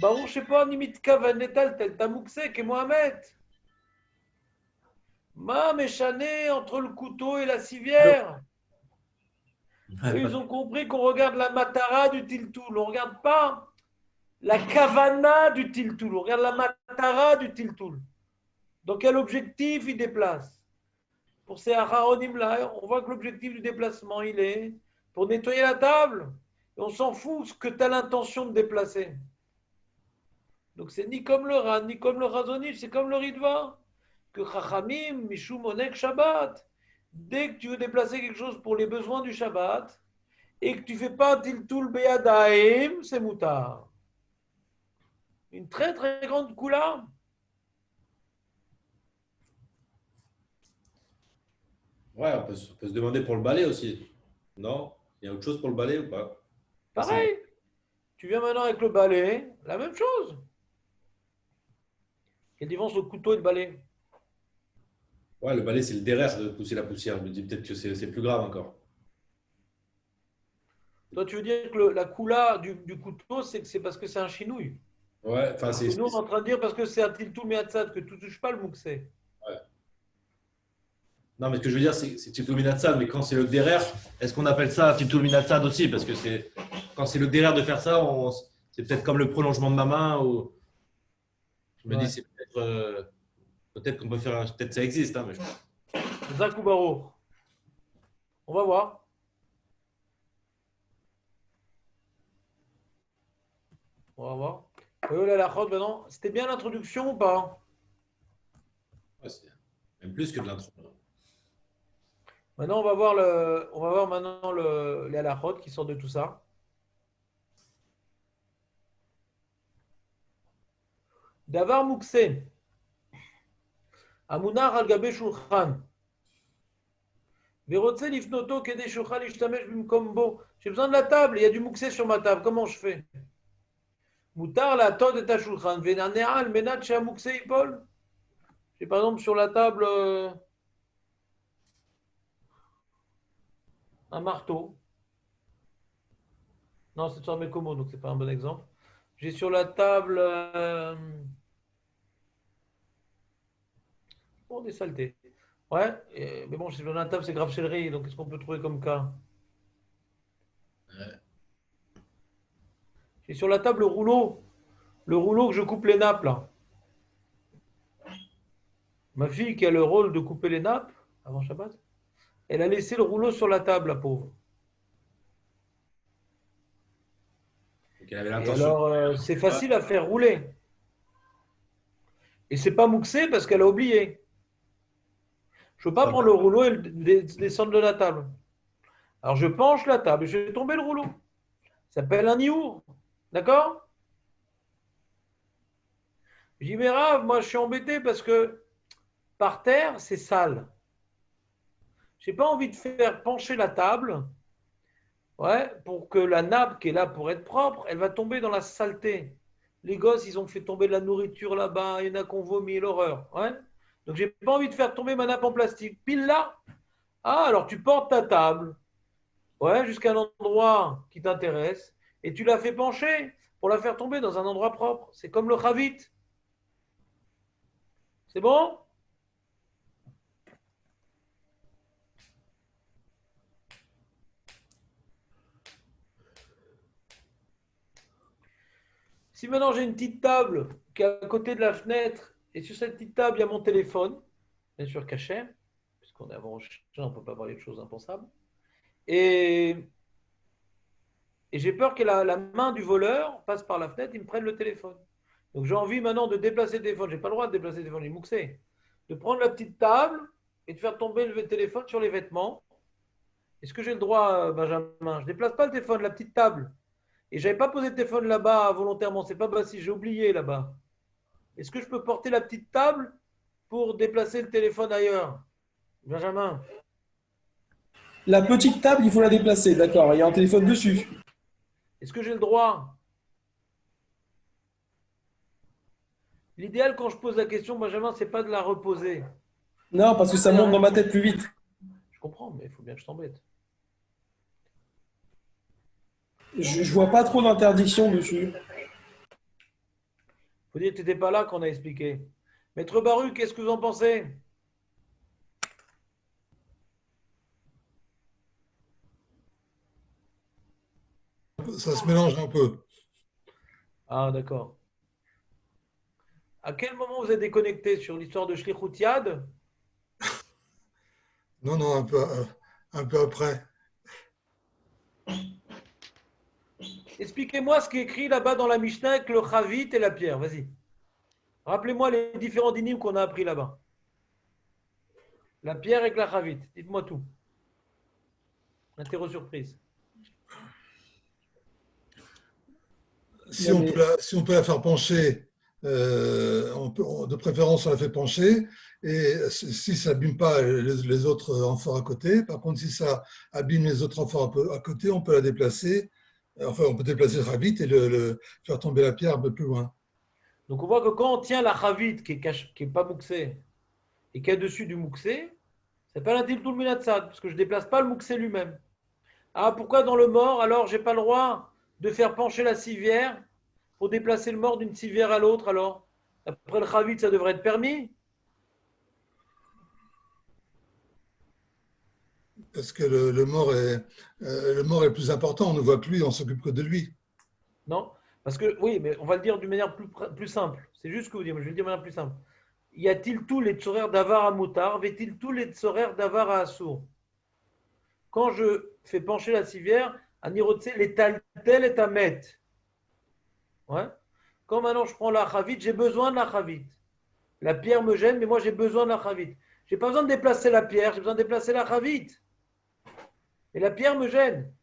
ברור שפה אני מתכוון לטלטל את המוקצה כמוחמד. מה משנה entre le couteau et la civière? Eux, ils ont compris qu'on regarde la matara du tiltoul, on ne regarde pas la kavana du tiltoul, on regarde la matara du tiltoul. Dans quel objectif il déplace? Pour ces acharonim-là, on voit que l'objectif du déplacement, il est pour nettoyer la table. Et on s'en fout ce que tu as l'intention de déplacer. Donc c'est ni comme le Ran, ni comme le Razonich, c'est comme le Ritva. Que Chachamim, Mishum Onek Shabbat. Dès que tu veux déplacer quelque chose pour les besoins du Shabbat, et que tu ne fais pas Tiltul Beyadaim, c'est moutard. Une très très grande coula. Ouais, on peut se demander pour le balai aussi. Non? Il y a autre chose pour le balai ou pas? Ça, c'est bon. Pareil, tu viens maintenant avec le balai, la même chose. Quelle différence le couteau et le balai? Ouais, le balai, c'est le derrière de pousser la poussière. Je me dis peut-être que c'est plus grave encore. Toi, tu veux dire que la coula du couteau, c'est que c'est parce que c'est un chinouille. Ouais, enfin, Alors que nous, on est en train de dire parce que c'est un tiltou meatzad, que tu ne touches pas le mouxé. ouais. Non, mais ce que je veux dire, c'est Titul Minatsad, mais quand c'est le derrière, est-ce qu'on appelle ça Titul Minatsad aussi? Parce que quand c'est le derrière de faire ça, c'est peut-être comme le prolongement de ma main. Ou, je me dis, Ouais. c'est peut-être qu'on peut faire, peut-être ça existe. Hein, mais Zach ou Baruch. On va voir. On va voir. La halachot, maintenant. C'était bien l'introduction ou pas? ouais, c'est même plus que de l'intro. Maintenant, on va voir maintenant les halachot qui sortent de tout ça. Davar mukse. Amunar al gabe shulchan. Verotze lifnoto kede shulchan ishtamesh bimkom bo. J'ai besoin de la table. Il y a du mukse sur ma table. Comment je fais? Mutar la tod et shulchan. Venanea al menat chez mukse ipol. J'ai par exemple sur la table un marteau. Non, c'est sur mes comos, donc c'est pas un bon exemple. J'ai sur la table bon, des saletés. Ouais, mais bon, sur la table, c'est grave chélerie, donc qu'est-ce qu'on peut trouver comme cas? J'ai sur la table le rouleau que je coupe les nappes là. Ma fille qui a le rôle de couper les nappes avant Shabbat, elle a laissé le rouleau sur la table, la pauvre. Donc, elle avait Et l'intention. alors, c'est facile à faire rouler. Et c'est pas mouxé parce qu'elle a oublié. Je ne peux pas prendre le rouleau et le descendre de la table. Alors je penche la table et je fais tomber le rouleau. Ça s'appelle un niour. D'accord? Je dis, mais Rav, moi je suis embêté parce que par terre, c'est sale. Je n'ai pas envie de faire pencher la table, ouais, pour que la nappe qui est là pour être propre, elle va tomber dans la saleté. Les gosses, ils ont fait tomber de la nourriture là-bas, il y en a qui ont vomi, l'horreur. Ouais. Donc j'ai pas envie de faire tomber ma nappe en plastique. Pile là. Ah, alors tu portes ta table, ouais, jusqu'à un endroit qui t'intéresse, et tu la fais pencher pour la faire tomber dans un endroit propre. C'est comme le chavit. C'est bon? Si maintenant j'ai une petite table qui est à côté de la fenêtre, et sur cette petite table, il y a mon téléphone, bien sûr caché, puisqu'on est avant, on ne peut pas parler de choses impensables, et, et j'ai peur que la main du voleur passe par la fenêtre, il me prenne le téléphone. Donc j'ai envie maintenant de déplacer le téléphone. Je n'ai pas le droit de déplacer le téléphone, il est mouxé. De prendre la petite table et de faire tomber le téléphone sur les vêtements. Est-ce que j'ai le droit, Benjamin? Je ne déplace pas le téléphone, la petite table. Et je n'avais pas posé le téléphone là-bas volontairement. C'est pas si j'ai oublié là-bas. Est-ce que je peux porter la petite table pour déplacer le téléphone ailleurs? Benjamin, La petite table, il faut la déplacer, d'accord. Il y a un téléphone dessus. est-ce que j'ai le droit? L'idéal quand je pose la question, Benjamin, c'est pas de la reposer. Non, parce que ça monte dans ma tête plus vite. Je comprends, mais il faut bien que je t'embête. Je vois pas trop d'interdiction dessus. Il faut dire que tu n'étais pas là quand on a expliqué. Maître Baru, qu'est-ce que vous en pensez? Ça se mélange un peu. Ah, d'accord. À quel moment vous êtes déconnecté sur l'histoire de Shlichut Yad? Non, non, un peu après. Expliquez-moi ce qui est écrit là-bas dans la Mishnah avec le Chavit et la pierre. Vas-y. Rappelez-moi les différents dynimes qu'on a appris là-bas. La pierre et la Chavit. Dites-moi tout. Interro surprise. Si on peut la faire pencher de préférence, on la fait pencher. Et si ça n'abîme pas les autres amphores à côté, par contre, si ça abîme les autres amphores à côté, on peut la déplacer. Enfin, on peut déplacer très vite et faire tomber la pierre un peu plus loin. Donc on voit que quand on tient la chavite qui est pas mouxée et qui est dessus du mouxé, c'est pas l'intime minatsad, parce que je ne déplace pas le mouxé lui-même. Ah, pourquoi dans le mort, alors j'ai pas le droit de faire pencher la civière pour déplacer le mort d'une civière à l'autre alors? Après le chavit, ça devrait être permis? Parce que le mort est plus important, on ne voit que lui, on s'occupe que de lui. Non? Parce que, oui, mais on va le dire d'une manière plus simple. C'est juste ce que vous dites, mais je vais le dire de manière plus simple. Y a-t-il tous les tsoraires d'avar à moutar? V-il tous les tsoraires d'avar à assour? Quand je fais pencher la civière, à nirotse, les taltel et à met. Ouais. Quand maintenant je prends la chavite, j'ai besoin de la chavite. La pierre me gêne, mais moi j'ai besoin de la chavite. Je n'ai pas besoin de déplacer la pierre, j'ai besoin de déplacer la chavite. Et la pierre me gêne.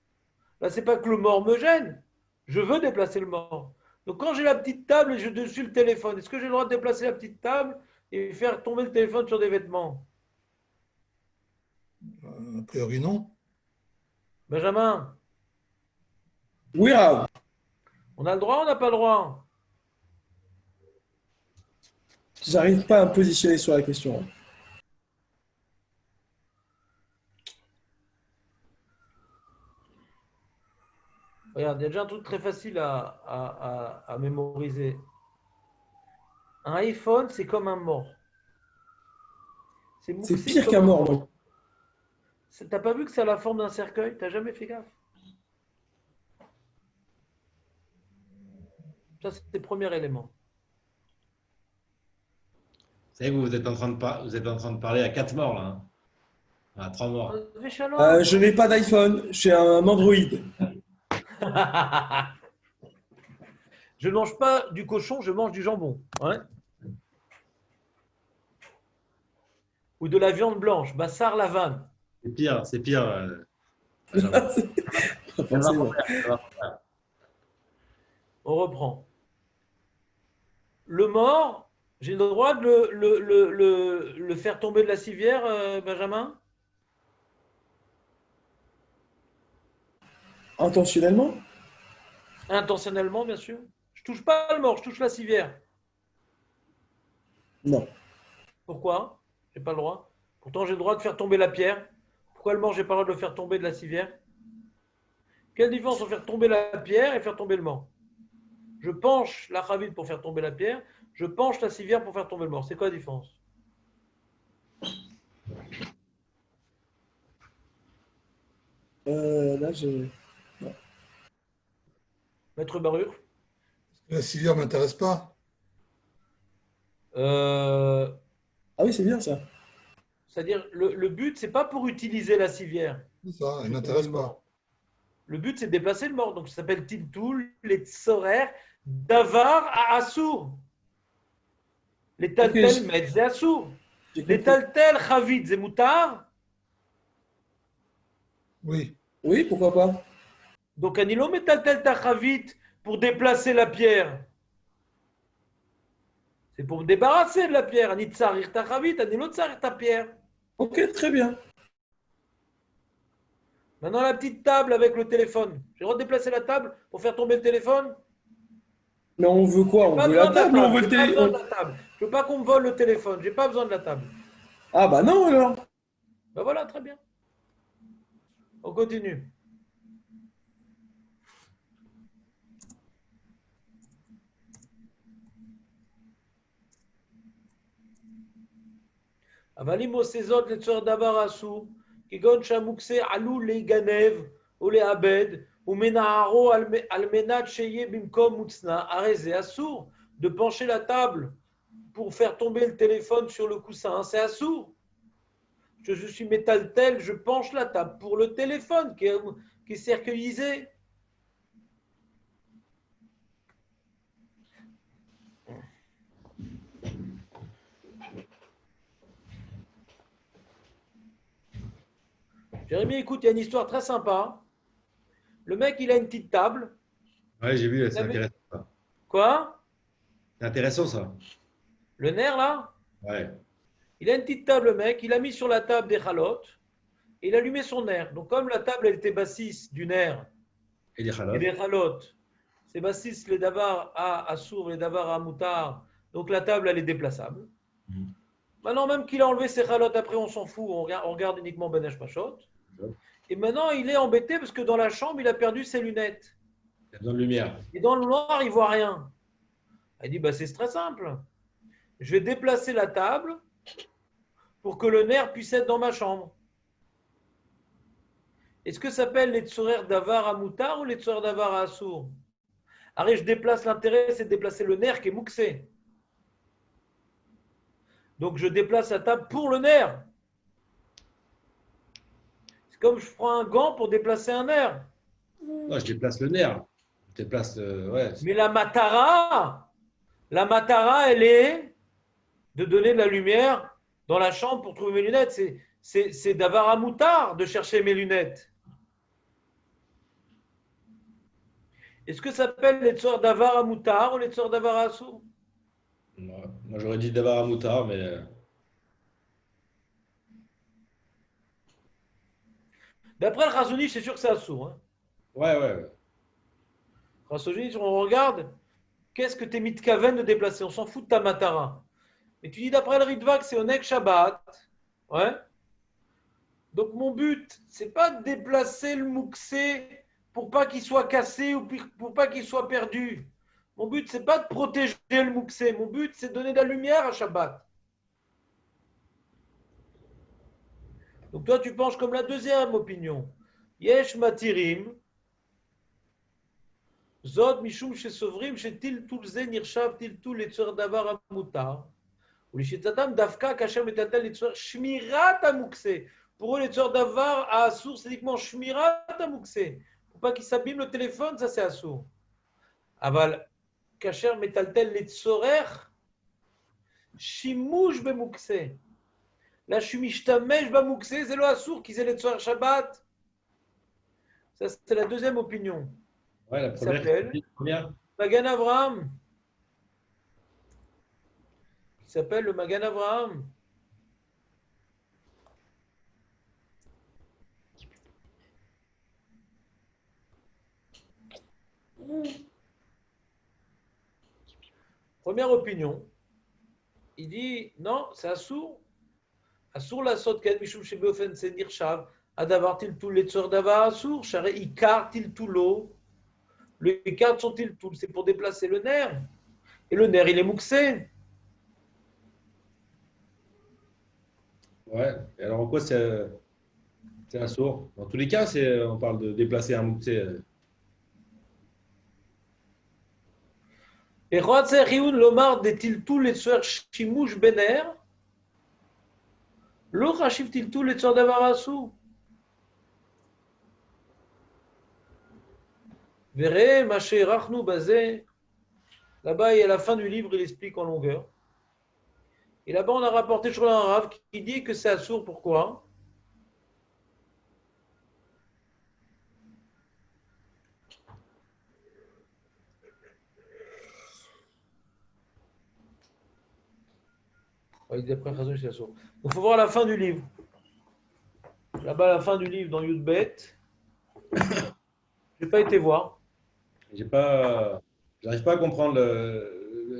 Là, c'est pas que le mort me gêne. Je veux déplacer le mort. Donc quand j'ai la petite table et je dessus le téléphone, est-ce que j'ai le droit de déplacer la petite table et faire tomber le téléphone sur des vêtements? A priori, non. Benjamin, Oui, Rav. on a le droit ou on n'a pas le droit? J'arrive pas à me positionner sur la question. Regarde, il y a déjà un truc très facile à mémoriser. Un iPhone, c'est comme un mort. C'est C'est mouxé pire comme qu'un un mort. mort. T'as pas vu que c'est à la forme d'un cercueil? T'as jamais fait gaffe? Ça, c'est le premier élément. Vous savez, vous êtes en train vous êtes en train de parler à 4 morts, là. Hein. À 3 morts. Je n'ai pas d'iPhone, j'ai un Android. Je ne mange pas du cochon, je mange du jambon. Ouais. Ou de la viande blanche, bassar lavane. C'est pire, c'est pire. Benjamin. Pas forcément. On reprend. Le mort, j'ai le droit de le faire tomber de la civière, Benjamin? Intentionnellement? Intentionnellement, bien sûr. Je touche pas le mort, je touche la civière. Non. Pourquoi? J'ai pas le droit. Pourtant, j'ai le droit de faire tomber la pierre. Pourquoi le mort, j'ai pas le droit de le faire tomber de la civière? Quelle différence entre faire tomber la pierre et faire tomber le mort? Je penche la chavite pour faire tomber la pierre, je penche la civière pour faire tomber le mort. C'est quoi la différence? Là, j'ai. Maître Barure? La civière ne m'intéresse pas. Ah oui, c'est bien ça. C'est-à-dire, le but, c'est pas pour utiliser la civière. C'est ça, elle ne pour tomber m'intéresse le pas. mort. Le but, c'est de déplacer le mort. Donc, ça s'appelle Tiltoul, les tsorer, davar à assour. Les taltel, met c'est assour. J'ai Les compris. taltel, chavit, c'est moutar. Oui, Oui, pourquoi pas? Donc, Anilo met taltel ta chavit pour déplacer la pierre. C'est pour me débarrasser de la pierre. Ani tsarir ta chavit, Anilo tsarir ta pierre. Ok, très bien. Maintenant, la petite table avec le téléphone. J'ai le droit de déplacer la table pour faire tomber le téléphone? Mais on veut quoi? On Pas veut la besoin de la table ou on table. veut J'ai le pas besoin de télé? la table. Je veux pas qu'on me vole le téléphone. J'ai pas besoin de la table. Ah bah non alors. Ben voilà, très bien. On continue. אבל אם עושה זאת לצורך דבר אסור, כגון שהמוקצה עלול להיגנב או לאבד, ומנערו על מנת שיהיה במקום מוצנע, הרי זה אסור. De pencher la table pour faire tomber le téléphone sur le coussin, c'est assourd. Je suis métal-tel, je penche la table pour le téléphone qui est cercueillisé. Jérémy, écoute, il y a une histoire très sympa. Le mec, il a une petite table. Ouais, j'ai vu, là, c'est Il avait- intéressant. Ça. Quoi? C'est intéressant ça. Le nerf, là, Ouais. il a une petite table, le mec, il a mis sur la table des chalotes, et il a allumé son nerf. Donc, comme la table, elle était bassiste du nerf Et les et halal. des chalotes, c'est bassiste les davar à assour, les davar à moutar, donc la table, elle est déplaçable. Mhm. Maintenant, même qu'il a enlevé ses chalotes, après, on s'en fout, on regarde uniquement Ben Pachot. Et maintenant, il est embêté parce que dans la chambre, il a perdu ses lunettes. Il y a besoin de lumière. Et dans le noir, il voit rien. Il dit, bah, c'est très simple. Je vais déplacer la table pour que le nerf puisse être dans ma chambre. Est-ce que ça s'appelle les tsorer d'avar à moutar ou les tsorer d'avar à assour? Arrête, je déplace l'intérêt, c'est de déplacer le nerf qui est mouxé. Donc je déplace la table pour le nerf. C'est comme je prends un gant pour déplacer un nerf. Non, je déplace le nerf. Je déplace. Ouais. Mais la matara, elle est de donner de la lumière dans la chambre pour trouver mes lunettes. C'est d'avar à moutar de chercher mes lunettes. Est-ce que ça s'appelle les tsor d'avar à moutar ou les tsor d'avar à assour? Moi, j'aurais dit d'avoir un moutard, mais D'après le Chazon Ish, c'est sûr que c'est assour. Hein. ouais, ouais. Chazon Ish, on regarde, qu'est-ce que tu es mis de kaven de déplacer? On s'en fout de ta matara. Mais tu dis d'après le Ritva que c'est Onek Shabbat. Ouais. Donc mon but, c'est pas de déplacer le mouxé pour pas qu'il soit cassé ou pour pas qu'il soit perdu. Mon but, c'est pas de protéger le mouxé. Mon but, c'est de donner de la lumière à Shabbat. Donc toi, tu penches comme la deuxième opinion. Yesh matirim, zod mishum shesovrim shetil tul ze nirshav til tul etzer davar amutar. Ou l'ishitatam dafka kasher metatel etzer shmirat amukse. Pour eux, l'etzer davar à assour, c'est uniquement shmirat amukse. Pour pas qu'il s'abîme le téléphone, ça c'est assour. Aval kasher metaltel letzorer shimush bemukse. La shumishtamesh bamukse, c'est le assour qui c'est l'etzer Shabbat. Ça, c'est la deuxième opinion. Ouais, la Il première. s'appelle Première. Magan Avraham. Il s'appelle le Magan Avraham. Première opinion. Il dit non, c'est assour. Assour la sot ken mishum shebofen c'est nirshav. Adavar til tout les tsor davar assour. Share ikar til tout l'eau. Le ikar sont til tout. C'est pour déplacer le nerf. Et le nerf, il est mouxé. Ouais. Et alors en quoi c'est un sourd? Dans tous les cas, on parle de déplacer un mouté. Et Roatse Rioun Lomar de Tiltou les tsor shimush bener. Lo chashiv tiltou les tsor davar assour. Verrez, Maché Rachnou Bazé. Là-bas, et à la fin du livre, il explique en longueur. Et là-bas, on a rapporté sur un Rav qui dit que c'est assour. Pourquoi? Il dit après Chazon, c'est assour. Donc, il faut voir la fin du livre. Là-bas, à la fin du livre, dans Yudbet, je n'ai pas été voir. J'arrive pas à comprendre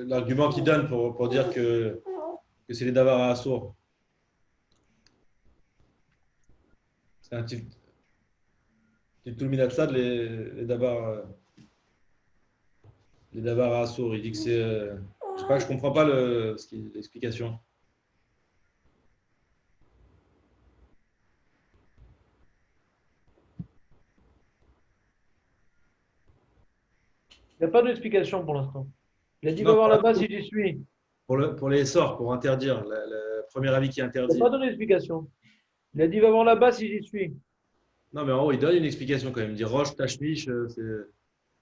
l'argument qu'il donne pour dire que c'est les davar à assour. C'est un type tout minatsad, les davar à assour. Il dit que c'est. Je sais pas, je comprends pas l'explication. Il n'y a pas d'explication pour l'instant. Il a dit, va Non, voir là-bas si j'y suis. pour les sorts, pour interdire, le premier avis qui Il interdit. n'a pas donné d'explication. Il a dit, va voir là-bas si j'y suis. Non, mais en haut, il donne une explication quand même. Il dit Roche, Tachmish, c'est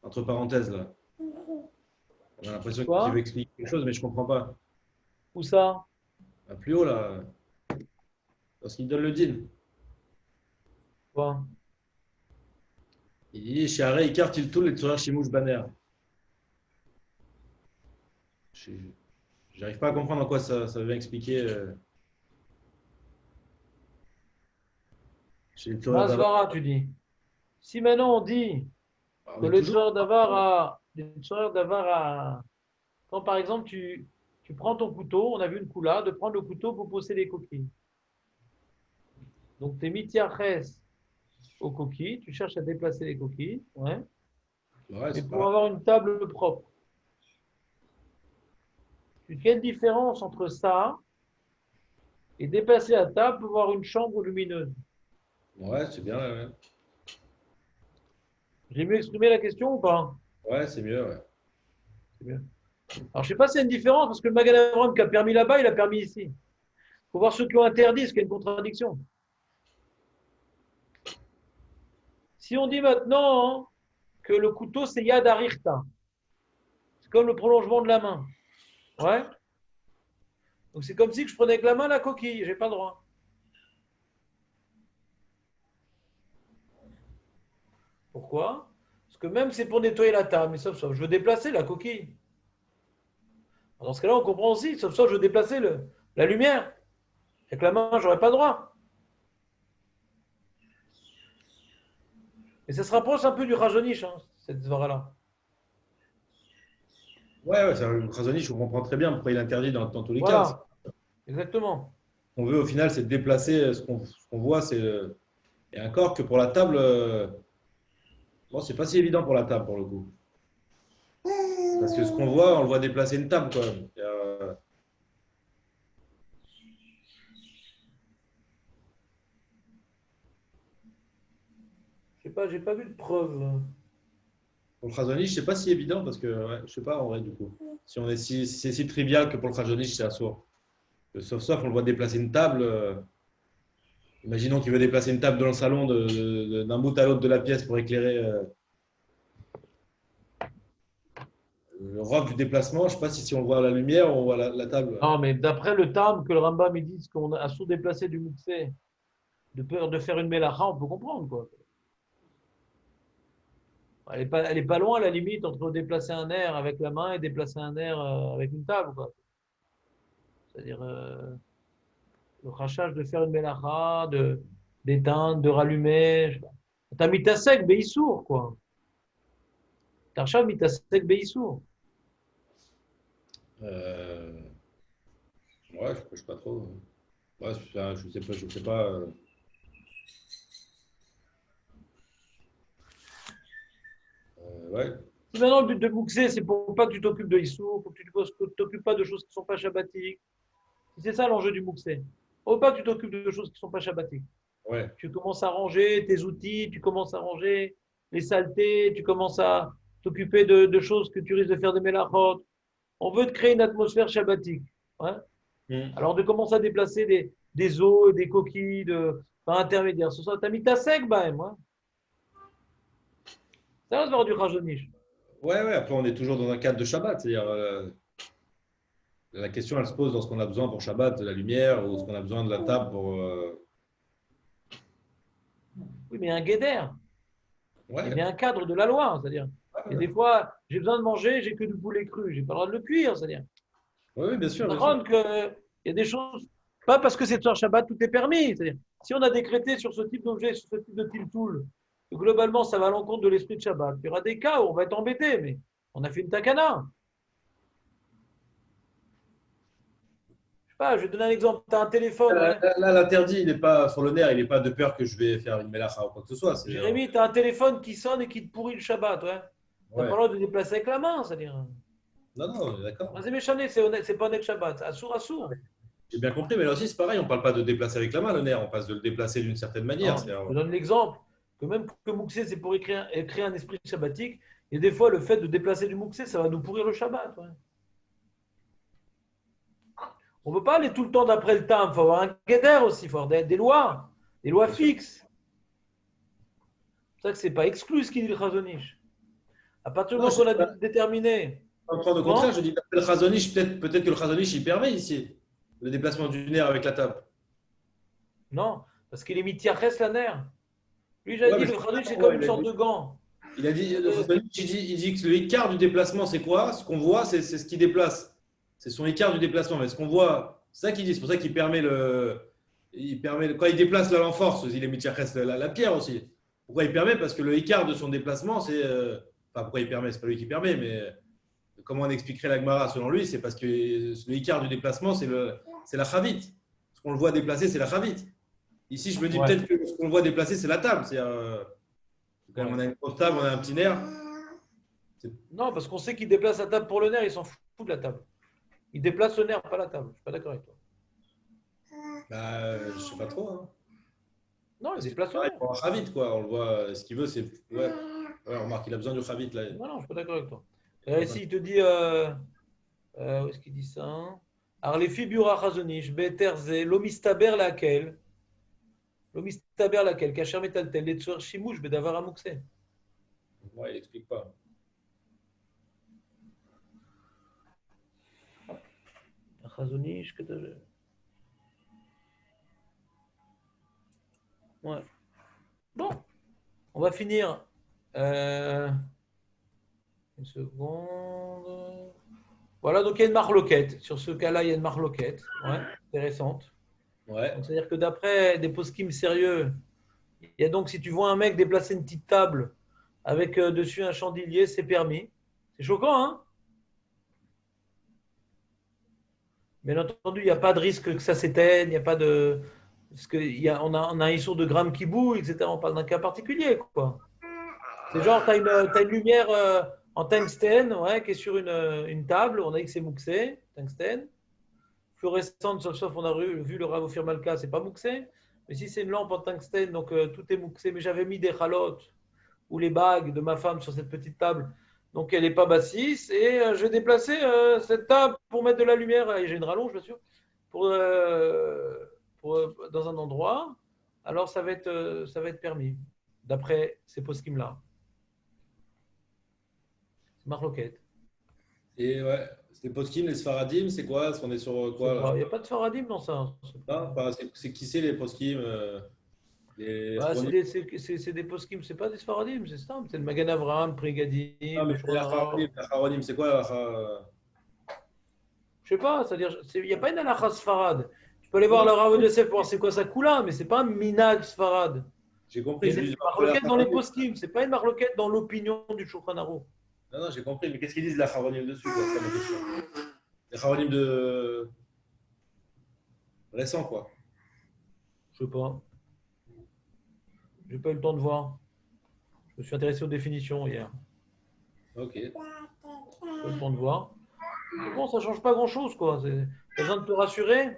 entre parenthèses là. On a l'impression Quoi? qu'il veut expliquer quelque chose, mais je comprends pas. Où ça? Plus haut là, lorsqu'il donne le deal. Quoi? Il dit Share Ikar Tiltul et Tzorer Shimouch Baner. J'arrive pas à comprendre en quoi ça vient expliquer. Chez les Tzorer Davar. Masvara, tu dis. Si maintenant on dit On que est le toujours. Tzorer Davar a. Quand par exemple tu prends ton couteau, on a vu une coula, de prendre le couteau pour pousser les coquilles. Donc tu es mitiaches aux coquilles, tu cherches à déplacer les coquilles, ouais, Ouais, mais c'est pour pareil. avoir une table propre. Quelle différence entre ça et déplacer la table pour avoir une chambre lumineuse? Ouais, c'est bien. Ouais, J'ai mieux exprimé la question ou pas? ouais, c'est mieux. Ouais. C'est mieux. Alors je sais pas s'il y a une différence parce que le Magan Avraham qui a permis là-bas, il a permis ici. Il faut voir ceux qui ont interdit, ce qui est une contradiction. Si on dit maintenant hein, que le couteau c'est Yad Arichta, c'est comme le prolongement de la main. Ouais. Donc c'est comme si je prenais avec la main la coquille, j'ai pas le droit. Pourquoi? Parce que même c'est pour nettoyer la table, mais sauf ça, je veux déplacer la coquille. Dans ce cas-là, on comprend aussi, sauf ça, je veux déplacer la lumière. Avec la main, j'aurais pas le droit. Et ça se rapproche un peu du Rajonish, hein, cette svara-là. Ouais, ouais, le Krasoni, je comprends très bien pourquoi il interdit dans tous les cas. Ce Voilà, exactement. qu'on veut au final, c'est de déplacer ce qu'on voit, c'est et encore que pour la table, bon, c'est pas si évident pour la table pour le coup. Parce que ce qu'on voit, on le voit déplacer une table quand même. Je sais pas, j'ai pas vu de preuve. Pour le Khazonich, c'est pas si évident parce que, ouais, je sais pas en vrai du coup. Si c'est si trivial que pour le Khazonich, c'est assourd. Sauf, on le voit déplacer une table. Imaginons qu'il veut déplacer une table dans le salon d'un bout à l'autre de la pièce pour éclairer le robe du déplacement. Je sais pas si on voit la lumière ou on voit la table. Non, mais d'après le terme que le Rambam il dit qu'on a sous-déplacé du Mouxé, de peur de faire une mélacha, on peut comprendre, quoi. Elle est pas loin, la limite, entre déplacer un air avec la main et déplacer un air avec une table, quoi. C'est-à-dire le rachage de faire une mélacha, d'éteindre, de rallumer. Je sais pas. T'as mis ta sec, sourd, quoi. T'as mis ta sec, sourd. Euh, ouais, je sais pas trop. Ouais, je sais pas, je sais pas. Ouais. Si maintenant le but de Mouxé, c'est pour pas que tu t'occupes de Issour, pour que tu ne t'occupes pas de choses qui ne sont pas shabbatiques. Si c'est ça l'enjeu du Mouxé. Faut pas que tu t'occupes de choses qui ne sont pas shabbatiques. Ouais. Tu commences à ranger tes outils, tu commences à ranger les saletés, tu commences à t'occuper de choses que tu risques de faire des mélachot. On veut te créer une atmosphère shabbatique. Ouais. Hmm. Alors de commencer à déplacer des os, des coquilles, par intermédiaire. Ce soir, tu as mis ta sec, bah, moi. Ça va se voir du rajonish. Ouais, ouais. Après, on est toujours dans un cadre de Shabbat. C'est-à-dire, la question, elle se pose dans ce qu'on a besoin pour Shabbat, de la lumière, ou ce qu'on a besoin de la table pour. Oui, mais il y a un guéder. Il y a Ouais. bien un cadre de la loi. C'est-à-dire, et des fois, j'ai besoin de manger, j'ai que du poulet cru. J'ai pas le droit de le cuire. C'est-à-dire, Oui, oui, bien sûr, bien sûr. il y a des choses, pas parce que c'est sur Shabbat, tout est permis. C'est-à-dire, si on a décrété sur ce type d'objet, sur ce type de tiltoul, que globalement, ça va à l'encontre de l'esprit de Shabbat, il y aura des cas où on va être embêté, mais on a fait une takana. Je sais pas, je vais te donner un exemple. Tu as un téléphone, ouais. Là, l'interdit, il n'est pas sur le nerf, il n'est pas de peur que je vais faire une mélacha ou quoi que ce soit. Jérémy, tu as un téléphone qui sonne et qui te pourrit le Shabbat, ouais. Tu n'as pas Ouais. le droit de le déplacer avec la main, c'est-à-dire. Non, non, on est d'accord. C'est méchant, c'est pas honnête Shabbat. Assour, assour. J'ai bien compris, mais là aussi, c'est pareil, on ne parle pas de déplacer avec la main le nerf, on passe de le déplacer d'une certaine manière. Non, je donne l'exemple que même que Mouxé, c'est pour créer un esprit shabbatique. Et des fois, le fait de déplacer du Mouxé, ça va nous pourrir le Shabbat. Ouais. On ne peut pas aller tout le temps d'après le temps. Il faut avoir un guéder aussi, il faut avoir des lois Bien sûr. fixes. C'est ça que ce n'est pas exclu ce qu'il dit le Chazonish. À partir du Non, moment je qu'on sais a pas. déterminé. Au contraire, je dis d'après le Khazonich, peut-être que le Khazonich, il permet ici le déplacement du nerf avec la table. Non, parce qu'il est mitiaches la nerf. Lui, j'ai Ouais, dit, mais le Chazonish, c'est comme ouais, une sorte de gant. il a dit, le Khazonich, il dit que le quart du déplacement, c'est quoi? Ce qu'on voit, c'est ce qui déplace. C'est son écart du déplacement. Mais ce qu'on voit, c'est ça qu'il dit. C'est pour ça qu'il permet quand il déplace la force, il est mityaches la pierre aussi. Pourquoi il permet? Parce que le écart de son déplacement, c'est. Enfin, pourquoi il permet? C'est pas lui qui permet, mais comment on expliquerait la Gemara selon lui? C'est parce que le écart du déplacement, c'est la chavite. Ce qu'on le voit déplacer, c'est la chavite. Ici, je me dis Ouais. peut-être que ce qu'on le voit déplacer, c'est la table. Quand même, on a une grosse table, on a un petit nerf. Non, parce qu'on sait qu'il déplace la table pour le nerf, il s'en fout de la table. Il déplace le nerf, pas la table. Je suis pas d'accord avec toi. Je sais pas trop. Hein. Non, il Parce que déplace le pareil, nerf. pour un chavit, quoi. On le voit, ce qu'il veut, c'est. Ouais. Ouais, on remarque qu'il a besoin du chavit, là. Non, non, je suis pas d'accord avec toi. Et ici, il te dit, où est-ce qu'il dit ça, hein? Alors, les fibura chazonish, beterze, lomistaber laquelle, kacher metaltel, les tsuer shimouch, bedavar amukse. Ouais, il explique pas. Chazonish, que t'as. Ouais. Bon, on va finir. Une seconde. Voilà, donc il y a une marloquette. Sur ce cas-là, il y a une marloquette. Ouais, intéressante. Ouais. Donc, c'est-à-dire que d'après des poskim sérieux, il y a donc, si tu vois un mec déplacer une petite table avec dessus un chandelier, c'est permis. C'est choquant, hein? Bien entendu, il n'y a pas de risque que ça s'éteigne, il n'y a pas de. Parce qu'on a un issour de grammes qui bouge, etc. On parle d'un cas particulier, quoi. C'est genre, tu as, une lumière en tungstène, ouais, qui est sur une table. On a dit que c'est mouxé, tungstène. Fluorescente, sauf on a vu le Rav Ophir Malka, c'est pas mouxé. Mais si c'est une lampe en tungstène, donc tout est mouxé. Mais j'avais mis des chalotes ou les bagues de ma femme sur cette petite table. Donc elle n'est pas bassiste. Et je vais déplacer cette table pour mettre de la lumière. Et j'ai une rallonge, bien sûr, dans un endroit. Alors ça va être permis, d'après ces poskim-là. C'est marloquette. Et ouais, c'est les poskim, les sfaradim, c'est quoi? On est sur quoi là? Il n'y a pas de faradim dans ça. Non, c'est qui c'est les poskim les Bah, Achronim. c'est des poskim, c'est pas des sfaradim, c'est ça. C'est le Magan Avraham, Non, Prigadim, mais le les Shulchan Aruch. Achronim, c'est quoi? Je sais pas, c'est-à-dire, il n'y a pas une halakha sfarad. Tu peux aller voir le Rav Yosef pour voir c'est quoi sa coula, mais c'est pas un minag sfarad. J'ai Il compris, y je a lui des dis marloquettes dans les poskim, c'est pas une marloquette dans l'opinion du Shulchan Aruch. Non, non, j'ai compris, mais qu'est-ce qu'ils disent les Achronim dessus, quoi? C'est ça ma question. Les Achronim de récent, quoi. Je sais pas, j'ai pas eu le temps de voir. Je me suis intéressé aux définitions hier. Ok. J'ai pas eu le temps de voir. Mais bon, ça change pas grand-chose, quoi. T'as besoin de te rassurer.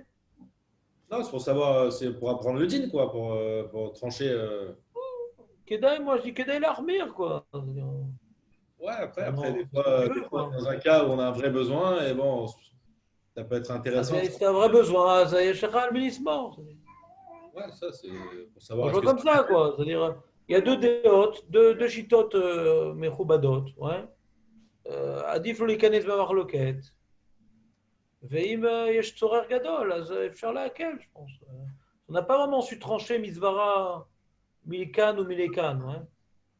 Non, c'est pour savoir, c'est pour apprendre le din, quoi, pour trancher. Kedai, moi je dis Kedai l'armir, quoi. C'est-à-dire, Ouais, après, non, c'est ce que tu veux, des fois, quoi. dans un cas où on a un vrai besoin, et bon, ça peut être Ah, intéressant. c'est un vrai besoin, ça y est, chacun le ministre. Ouais, ça, c'est pour Moi, savoir je est-ce vois que comme ça, quoi. C'est-à-dire, il y a deux déotes, deux chitotes mechoubadot, ouais. עדיף לו להיכנס במחלוקת, ואם יש צורך גדול, אז אפשר להקל, je pense. On n'a pas vraiment su trancher Misvara, Milikan ou Milikan, ouais.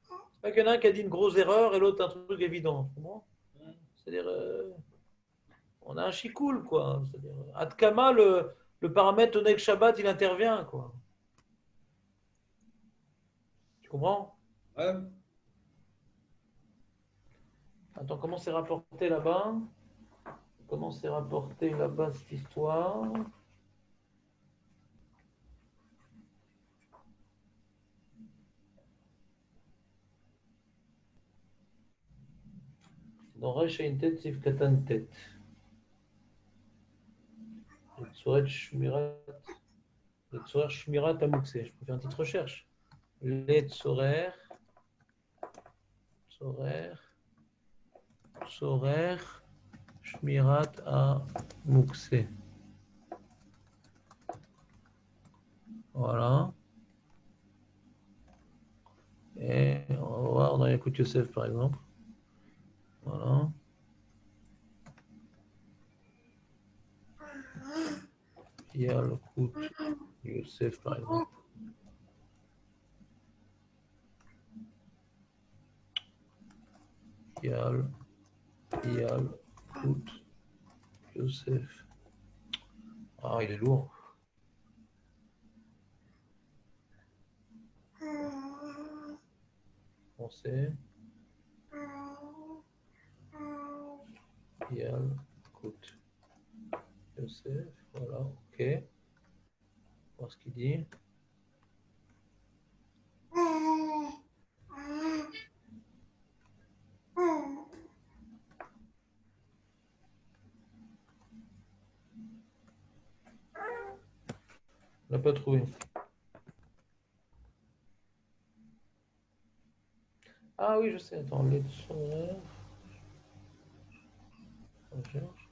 C'est pas qu'il y en a un qui a dit une grosse erreur et l'autre un truc évident. C'est-à-dire, on a un chikoul, quoi. C'est-à-dire, Adkama, le paramètre Oneg Shabbat, il intervient, quoi. Tu comprends? Ouais. Attends, comment c'est rapporté là-bas? Comment c'est rapporté là-bas cette histoire? Dans Resh et Intet, Sif Katan Tet. Tzoret Shmirat Amukse. Je peux faire une petite recherche. Les Tzorer Shmirat Amukse. Voilà. Et on va voir dans Yakut Yosef par exemple. Voilà. Yakut Yosef par exemple. Yakut Yosef. Ah, il est lourd. Français. Yal. Écoute. Yosef. Voilà. Ok. On va voir ce qu'il dit. On n'a pas trouvé. Ah oui, je sais. Attends, les sonores. Recherche.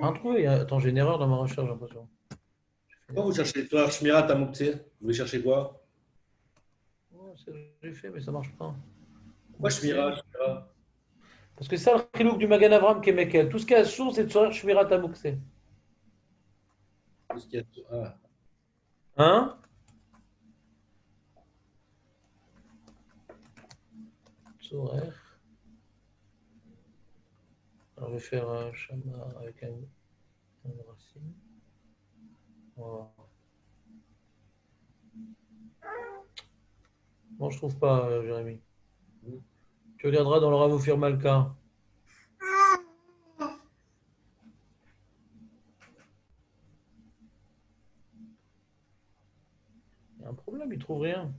Un trouvé. Attends, j'ai une erreur dans ma recherche, j'ai l'impression. Pourquoi vous cherchez Torah Shmirat Amukse? Vous voulez chercher quoi? Ouais, c'est ce que j'ai fait, mais ça marche pas. Pourquoi Shmirat? Parce que c'est ça le chilouk du Magan Avram qui est Mekel. Tout ce qui est sourd, c'est de Tzorer Shmirat Amukse. Ah. Hein? Tzorer. Alors, je vais faire un Shama avec un racine. Voilà. Non, je trouve pas, Jérémy. Tu regarderas dans le Ravofir Malka. Il y a un problème, il trouve rien.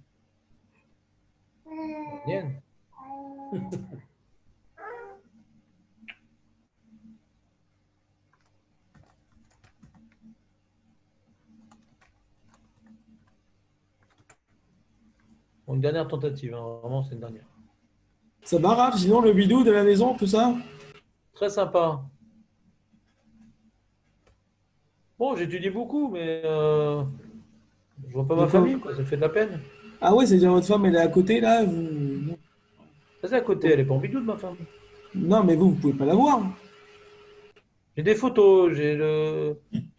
Bien. Bon, une dernière tentative, hein. Vraiment, c'est une dernière. Ça va, Raph? Sinon, le bidou de la maison, tout ça? Très sympa. Bon, j'étudie beaucoup, mais je vois pas ma D'accord. famille, quoi. Ça fait de la peine. Ah ouais, c'est-à-dire votre femme, elle est à côté, là? Vous... Ça, c'est à côté, elle est pas en bidou de ma femme. Non, mais vous pouvez pas la voir. J'ai des photos, j'ai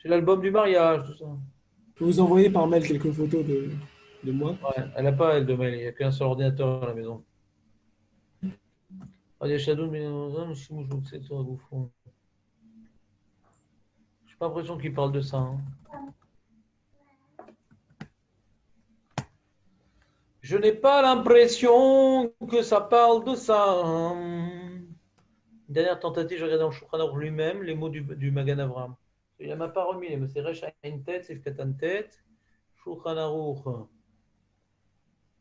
l'album du mariage, tout ça. Je peux vous envoyer par mail quelques photos de moi. Ouais, elle n'a pas, elle, de mail. Il n'y a qu'un seul ordinateur à la maison. Ah, il y a Shadow, mais si moi je vois que c'est toi, bouffon. J'ai pas l'impression qu'il parle de ça, hein. Je n'ai pas l'impression que ça parle de ça, hein. Une dernière tentative, je regarde dans le Shulchan Aruch lui-même les mots du Magan Avram. Il ne m'a pas remis, mais c'est Resh Ayin Tet, c'est Katan Tet, Shulchan Aruch.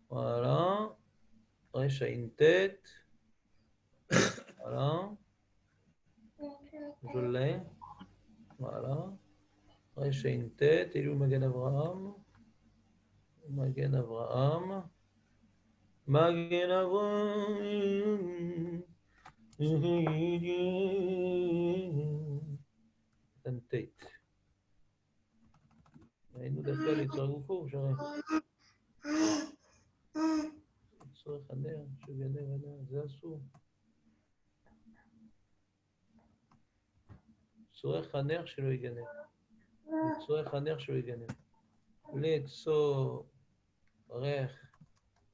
Voilà. Resh Ayin Tet. Voilà. Je l'ai. Voilà. Resh Ayin Tet, et le Magan Avraham. Magan Avraham. Magan Avraham. Katan Tet. היינו דווקא ליצור גופו, שרי. צורך הנר, שגנר הנר, זה אסור. צורך הנר שלא יגנב. צורך הנר שלא יגנב. לצורך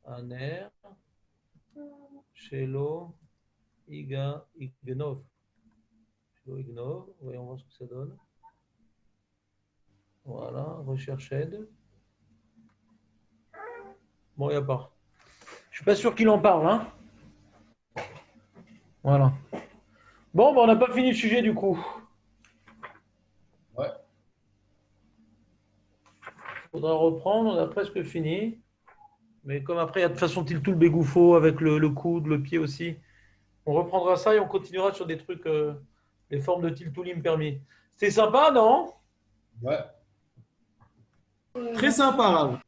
הנר שלא יגנוב. שלא יגנוב, voyons voir ce que ça donne. Voilà, recherche aide. Bon, il n'y a pas. Je suis pas sûr qu'il en parle, hein. Voilà. Bon, ben, on n'a pas fini le sujet du coup. Ouais. Il faudra reprendre, on a presque fini. Mais comme après, il y a de toute façon tout le bégoufo avec le coude, le pied aussi. On reprendra ça et on continuera sur des trucs, les formes de tiltoulim permis. C'était sympa, non? Ouais. Très sympa, Raph.